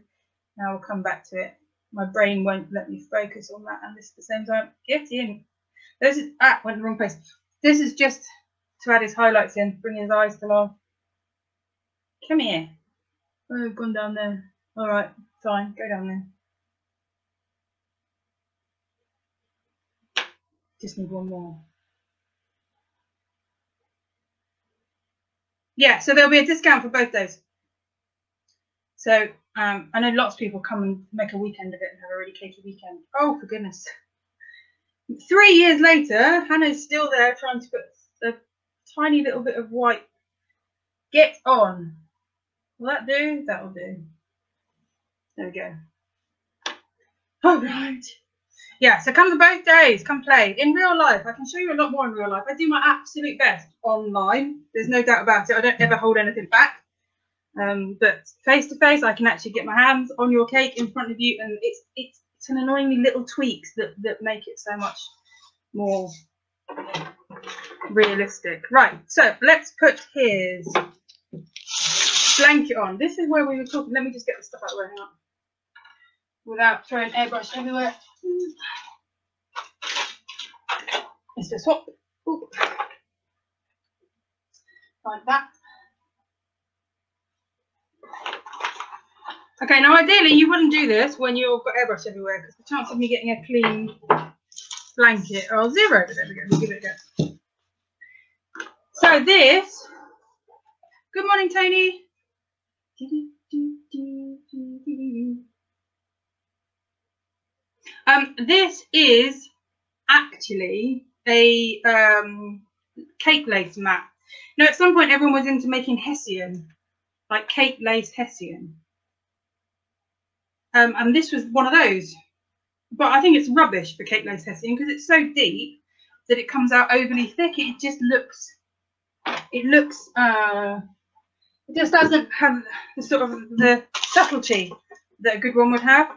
now we'll come back to it. My brain won't let me focus on that and this at the same time. Get in. This is went the wrong place. This is just to add his highlights in, bring his eyes to life. Come here. Oh, I've gone down there. All right, fine. Go down there. Just need one more. Yeah, so there'll be a discount for both days. So I know lots of people come and make a weekend of it and have a really cakey weekend. Oh, for goodness. 3 years later, Hannah's still there trying to put a tiny little bit of white. Get on. Will that do? That'll do. There we go. All right. Yeah, so come to both days. Come play. In real life, I can show you a lot more in real life. I do my absolute best online. There's no doubt about it. I don't ever hold anything back. But face to face, I can actually get my hands on your cake in front of you, and it's an annoyingly little tweaks that make it so much more realistic. Right, so let's put his blanket on. This is where we were talking. Let me just get the stuff out of the way, hang on. Without throwing airbrush everywhere. It's just swap. Ooh. Like that. Okay, now ideally you wouldn't do this when you've got airbrush everywhere because the chance of me getting a clean blanket are 0. But there we go, we'll give it a go. So this, good morning Tony. This is actually a cake lace mat. Now at some point everyone was into making Hessian, like cake lace Hessian. And this was one of those. But I think it's rubbish for cake lace Hessian because it's so deep that it comes out overly thick. It just looks, it just doesn't have the sort of the subtlety that a good one would have.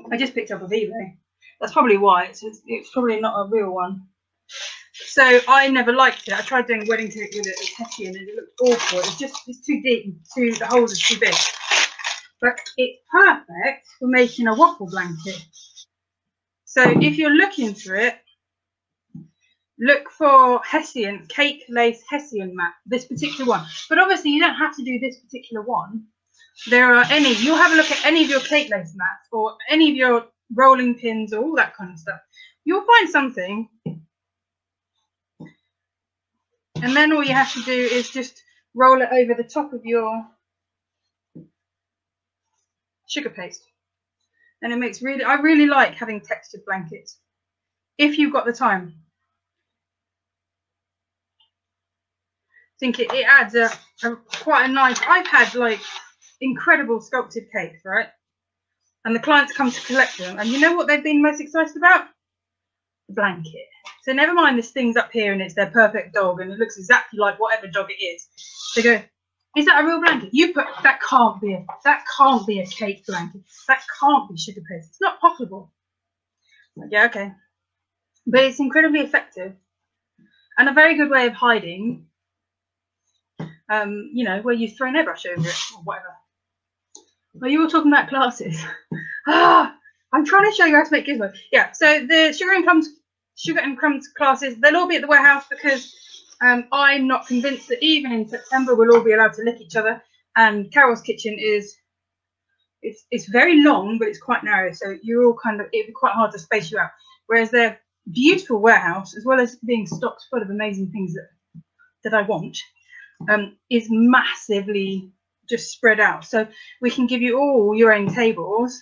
I just picked up a eBay. That's probably why. It's probably not a real one. So I never liked it. I tried doing wedding cake with it as Hessian and it looked awful. It's too deep. The holes are too big. But it's perfect for making a waffle blanket. So if you're looking for it, look for Hessian, cake lace Hessian mat, this particular one. But obviously you don't have to do this particular one. There are any, you'll have a look at any of your cake lace mats or any of your rolling pins or all that kind of stuff. You'll find something. And then all you have to do is just roll it over the top of your sugar paste. And it makes really, I really like having textured blankets if you've got the time. I think it adds quite a nice, I've had like incredible sculpted cakes, right? And the clients come to collect them. And you know what they've been most excited about? The blanket. So never mind this thing's up here and it's their perfect dog and it looks exactly like whatever dog it is. They go, is that a real blanket? You put, that can't be a cake blanket. That can't be sugar paste. It's not possible. Like, yeah, okay. But it's incredibly effective and a very good way of hiding, you know, where you throw an airbrush over it or whatever. Well, you were talking about classes. I'm trying to show you how to make Gizmo. Yeah, so the Sugar and Crumbs classes, they'll all be at the warehouse because I'm not convinced that even in September we'll all be allowed to lick each other. And Carol's kitchen is, it's very long, but it's quite narrow. So you're all kind of, it'd be quite hard to space you out. Whereas their beautiful warehouse, as well as being stocked full of amazing things that I want, is massively just spread out. So we can give you all your own tables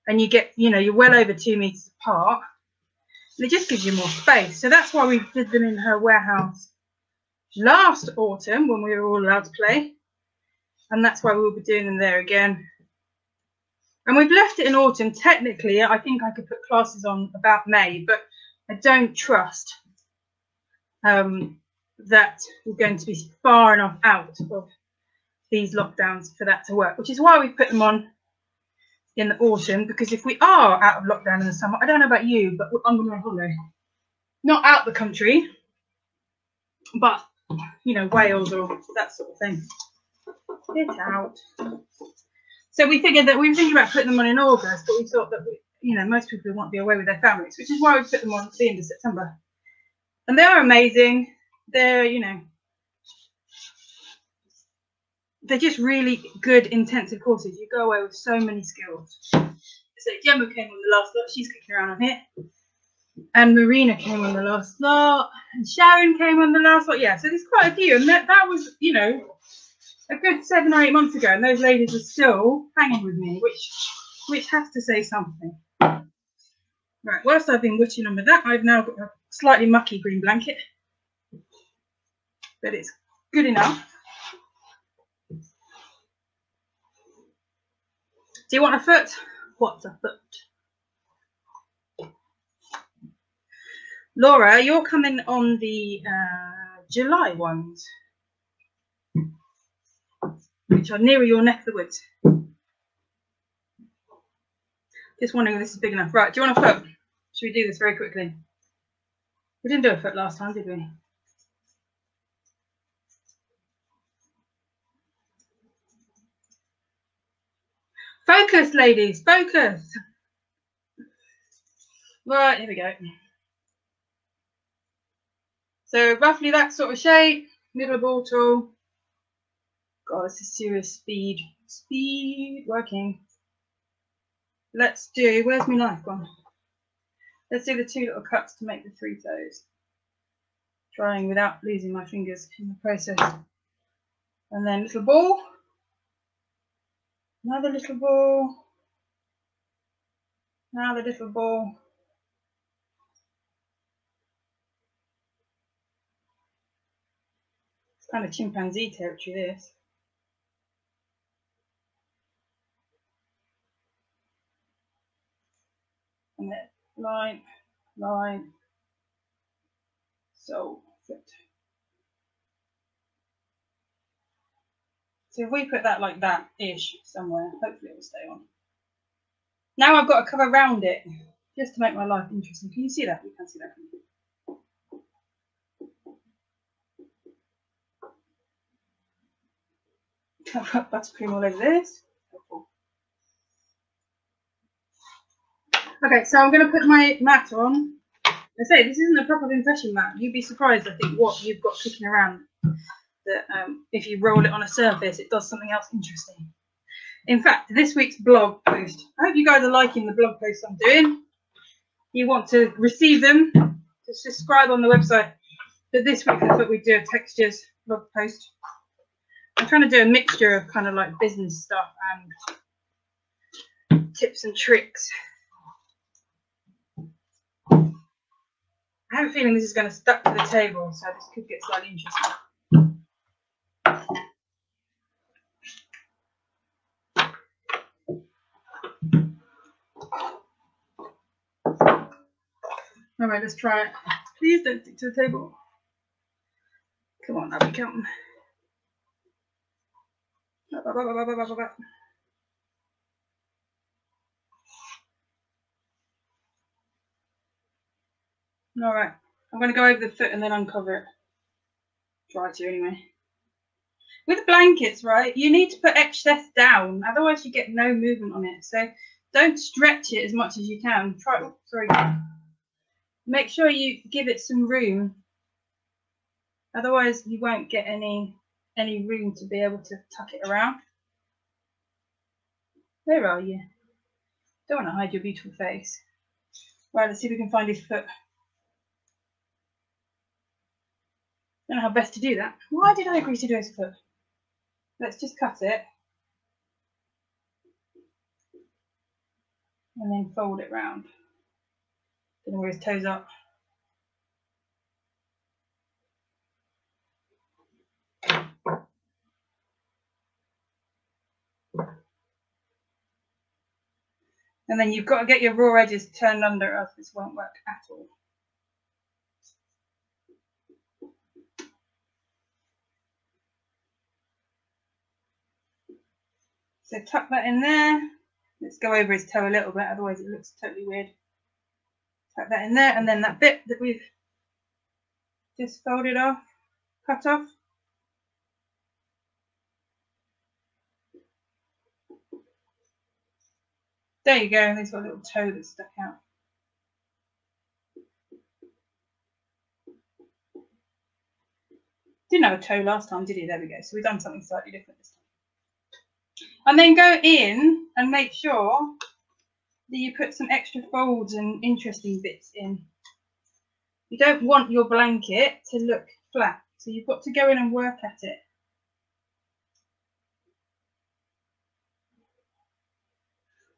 and you get, you know, you're well over 2 meters apart. And it just gives you more space. So that's why we did them in her warehouse last autumn when we were all allowed to play. And that's why we'll be doing them there again. And we've left it in autumn. Technically, I think I could put classes on about May, but I don't trust that we're going to be far enough out of these lockdowns for that to work, which is why we put them on in the autumn, because if we are out of lockdown in the summer, I don't know about you, but I'm going on holiday. Not out the country, but, you know, Wales or that sort of thing. Get out. So we figured that we were thinking about putting them on in August, but we thought that, you know, most people won't be away with their families, which is why we put them on at the end of September. And they are amazing. They're, you know, they're just really good intensive courses. You go away with so many skills. So Gemma came on the last lot. She's kicking around on here. And Marina came on the last lot. And Sharon came on the last lot. Yeah, so there's quite a few. And that was, you know, a good 7 or 8 months ago. And those ladies are still hanging with me, which has to say something. Right, whilst I've been witching on with that, I've now got a slightly mucky green blanket. But it's good enough. Do you want a foot? What's a foot? Laura, you're coming on the July ones, which are nearer your neck of the woods. Just wondering if this is big enough. Right, do you want a foot? Should we do this very quickly? We didn't do a foot last time, did we? Focus, ladies, focus. Right, here we go. So roughly that sort of shape, middle of ball tool. God, this is serious speed working. Let's do, where's my knife gone? Let's do the 2 little cuts to make the 3 toes. Trying without losing my fingers in the process. And then little ball. Another little ball. Another little ball. It's kind of chimpanzee territory, this. And then line, line, so fit. So if we put that like that-ish somewhere, hopefully it will stay on. Now I've got to cover around it, just to make my life interesting. Can you see that? You can see that. I've got buttercream all over this. Okay, so I'm going to put my mat on. I say, this isn't a proper impression mat. You'd be surprised, I think, what you've got kicking around. That if you roll it on a surface, it does something else interesting. In fact, this week's blog post, I hope you guys are liking the blog posts I'm doing. You want to receive them, just subscribe on the website. But this week I thought we'd do a textures blog post. I'm trying to do a mixture of kind of like business stuff and tips and tricks. I have a feeling this is going to stuck to the table, so this could get slightly interesting. All right, let's try it. Please don't stick to the table. Come on, Abby, come. All right, I'm going to go over the foot and then uncover it. Try to anyway. With blankets, right, you need to put excess down, otherwise you get no movement on it. So don't stretch it as much as you can. Try. Oh, sorry. Make sure you give it some room. Otherwise, you won't get any room to be able to tuck it around. Where are you? Don't want to hide your beautiful face. Right, let's see if we can find his foot. Don't know how best to do that. Why did I agree to do his foot? Let's just cut it. And then fold it round. Don't know where his toes are. And then you've got to get your raw edges turned under, or else this won't work at all. So tuck that in there. Let's go over his toe a little bit, otherwise it looks totally weird. Tuck that in there, and then that bit that we've just folded off, cut off. There you go, and there's got a little toe that's stuck out. Didn't have a toe last time, did he? There we go. So we've done something slightly different this time. And then go in and make sure that you put some extra folds and interesting bits in. You don't want your blanket to look flat, so you've got to go in and work at it.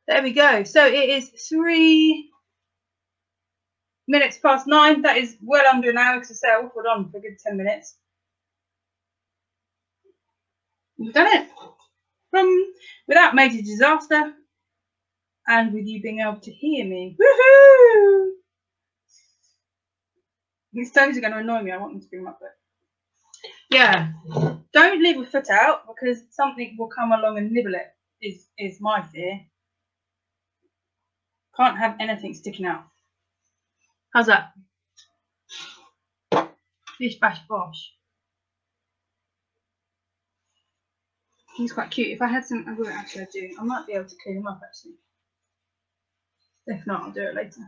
There we go. So it is 3 minutes past 9. That is well under an hour because I say I waffled on for a good 10 minutes. We've done it without major disaster and with you being able to hear me. Woohoo! These toes are going to annoy me. I want them to bring my foot. Yeah, don't leave a foot out because something will come along and nibble it. Is my fear. Can't have anything sticking out. How's that? Bish bash bosh. He's quite cute. If I had some, I wouldn't actually do. I might be able to clean him up actually. If not, I'll do it later.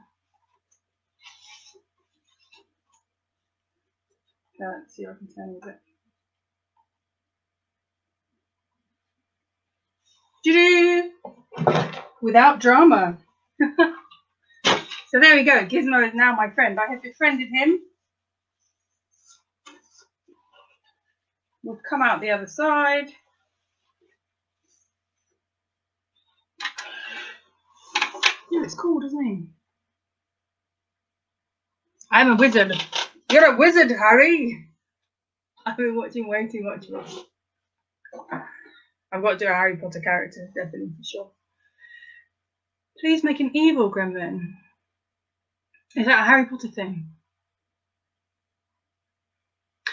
Let's see if I can turn a bit. Without drama. So there we go. Gizmo is now my friend. I have befriended him. We'll come out the other side. Yeah, it's cool, doesn't he? I'm a wizard. You're a wizard, Harry. I've been watching way too much of it. I've got to do a Harry Potter character, definitely, for sure. Please make an evil gremlin. Is that a Harry Potter thing?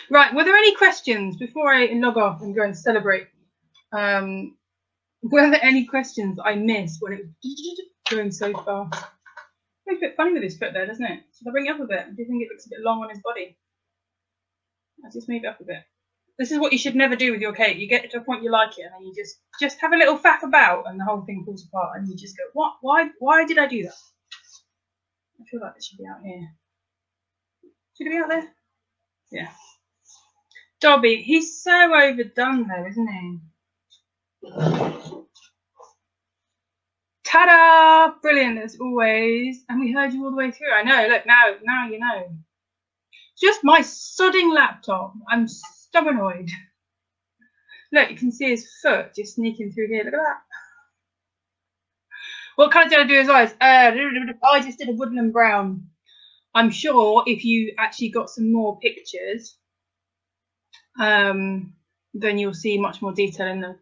Right, were there any questions before I log off and go and celebrate? Were there any questions I missed when it was going so fast? It's a bit funny with his foot there, doesn't it? Should I bring it up a bit? Do you think it looks a bit long on his body? I'll just move it up a bit. This is what you should never do with your cake. You get to a point you like it, and then you just have a little faff about, and the whole thing falls apart, and you just go, what? Why did I do that? I feel like it should be out here. Should it be out there? Yeah. Dobby, he's so overdone though, isn't he? Ta-da! Brilliant as always. And we heard you all the way through. I know, look, now you know. Just my sodding laptop. I'm stubbornoid. Look, you can see his foot just sneaking through here. Look at that. What colour did I do his eyes? I just did a woodland brown. I'm sure if you actually got some more pictures, then you'll see much more detail in them.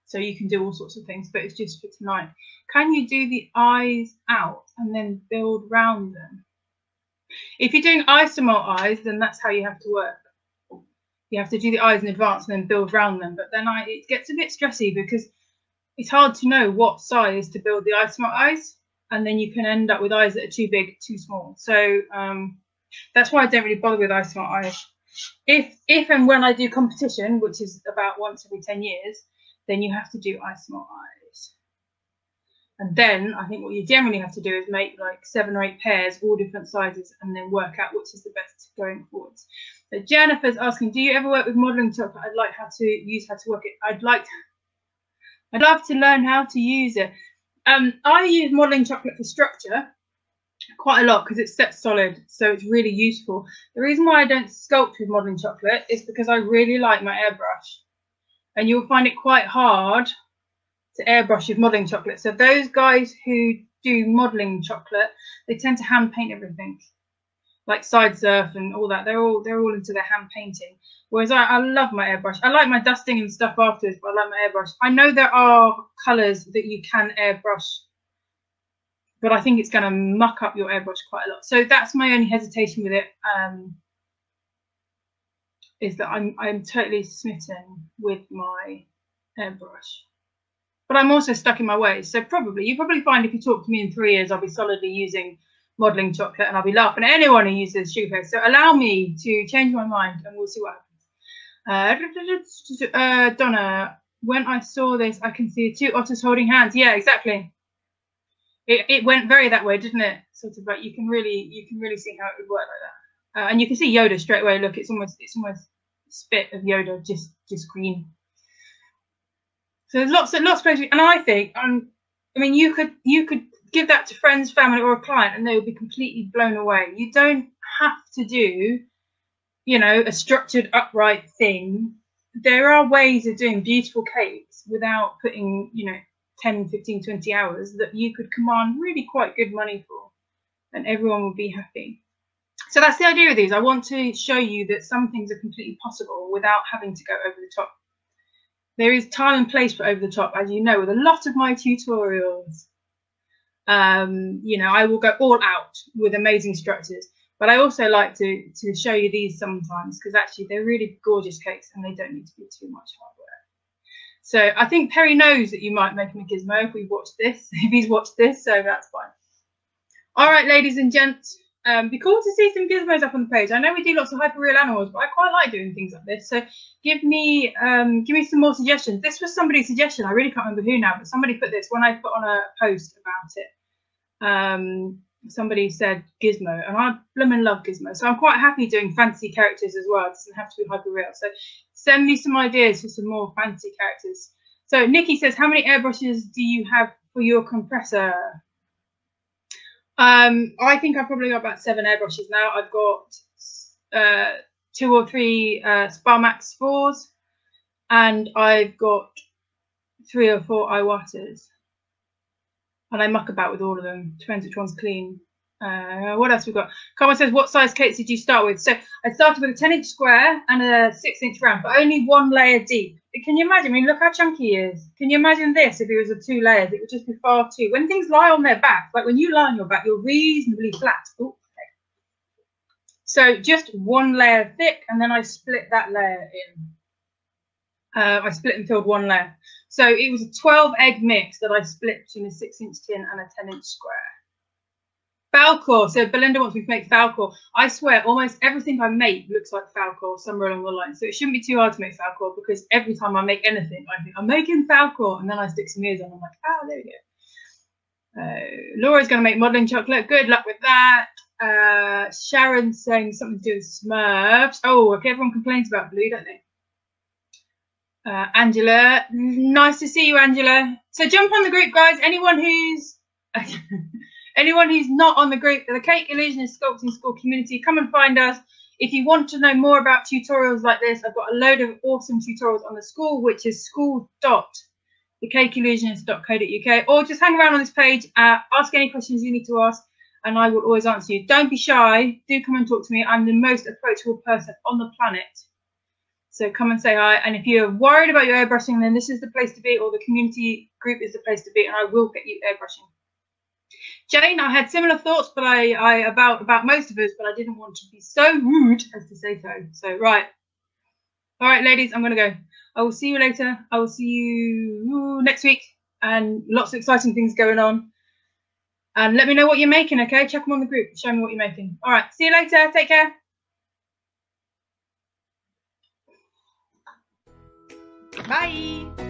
So you can do all sorts of things, but it's just for tonight. Can you do the eyes out and then build round them? If you're doing isomalt eyes, then that's how you have to work. You have to do the eyes in advance and then build round them. But then it gets a bit stressy because it's hard to know what size to build the isomalt eyes, and then you can end up with eyes that are too big, too small. So that's why I don't really bother with isomalt eyes. If and when I do competition, which is about once every 10 years, then you have to do isomalt eyes. And then I think what you generally have to do is make like 7 or 8 pairs, all different sizes, and then work out which is the best going forwards. So Jennifer's asking, do you ever work with modelling chocolate? I'd like how to work it. I'd love to learn how to use it. I use modelling chocolate for structure quite a lot because it's set solid, so it's really useful. The reason why I don't sculpt with modelling chocolate is because I really like my airbrush. And you'll find it quite hard to airbrush with modelling chocolate. So those guys who do modelling chocolate, they tend to hand paint everything, like side surf and all that. They're all into their hand painting. Whereas I love my airbrush. I like my dusting and stuff afterwards, but I like my airbrush. I know there are colours that you can airbrush, but I think it's going to muck up your airbrush quite a lot. So that's my only hesitation with it. Is that I'm totally smitten with my airbrush, but I'm also stuck in my ways. So you probably find if you talk to me in 3 years, I'll be solidly using modelling chocolate, and I'll be laughing at anyone who uses sugar paste. So allow me to change my mind, and we'll see what happens. Donna, when I saw this, I can see 2 otters holding hands. Yeah, exactly. It went very that way, didn't it? Sort of like you can really see how it would work like that. And you can see Yoda straight away. Look, it's almost spit of Yoda, just green. So there's lots of places, and I think I mean you could give that to friends, family, or a client, and they would be completely blown away. You don't have to do, a structured upright thing. There are ways of doing beautiful cakes without putting 10, 15, 20 hours that you could command really quite good money for, and everyone will be happy. So that's the idea of these. I want to show you that some things are completely possible without having to go over the top. There is time and place for over the top, as you know, with a lot of my tutorials. I will go all out with amazing structures, but I also like to show you these sometimes because actually they're really gorgeous cakes and they don't need to be too much hard work. So I think Perry knows that you might make him a gizmo if we watch this, if he's watched this, so that's fine. All right, ladies and gents. Be cool to see some gizmos up on the page. I know we do lots of hyper real animals, but I quite like doing things like this. So give me some more suggestions. This was somebody's suggestion. I really can't remember who now, but somebody put this when I put on a post about it. Somebody said Gizmo, and I blooming love Gizmo. So I'm quite happy doing fancy characters as well. It doesn't have to be hyper real. So send me some ideas for some more fancy characters. So Nikki says, how many airbrushes do you have for your compressor? I think I've probably got about 7 airbrushes now. I've got 2 or 3 Sparmax 4s, and I've got 3 or 4 Iwatas. And I muck about with all of them. Depends which one's clean. What else we got? Carmen says, what size cakes did you start with? So I started with a 10-inch square and a 6-inch round, but only 1 layer deep. Can you imagine? I mean, look how chunky he is. Can you imagine this if it was a 2 layers? It would just be far too. When things lie on their back, like when you lie on your back, you're reasonably flat. Ooh, okay. So just 1 layer thick, and then I split that layer in. I split and filled 1 layer. So it was a 12-egg mix that I split between a 6-inch tin and a 10-inch square. Falcor. So Belinda wants me to make Falcor. I swear, almost everything I make looks like Falcor somewhere along the line. So it shouldn't be too hard to make Falcor, because every time I make anything, I think I'm making Falcor, and then I stick some ears on. I'm like, oh, there we go. Laura's going to make modelling chocolate. Good luck with that. Sharon's saying something to do with Smurfs. Oh, okay. Everyone complains about blue, don't they? Angela, nice to see you, Angela. So jump on the group, guys. Anyone who's not on the group, the Cake Illusionist Sculpting School community, come and find us. If you want to know more about tutorials like this, I've got a load of awesome tutorials on the school, which is school.thecakeillusionist.co.uk, or just hang around on this page, ask any questions you need to ask, and I will always answer you. Don't be shy. Do come and talk to me. I'm the most approachable person on the planet. So come and say hi. And if you're worried about your airbrushing, then this is the place to be, or the community group is the place to be, and I will get you airbrushing. Jane, I had similar thoughts, but about most of us, but I didn't want to be so rude as to say so. So right. All right, ladies, I'm going to go. I will see you later. I will see you next week, and lots of exciting things going on. And let me know what you're making, okay? Check them on the group. Show me what you're making. All right. See you later. Take care. Bye.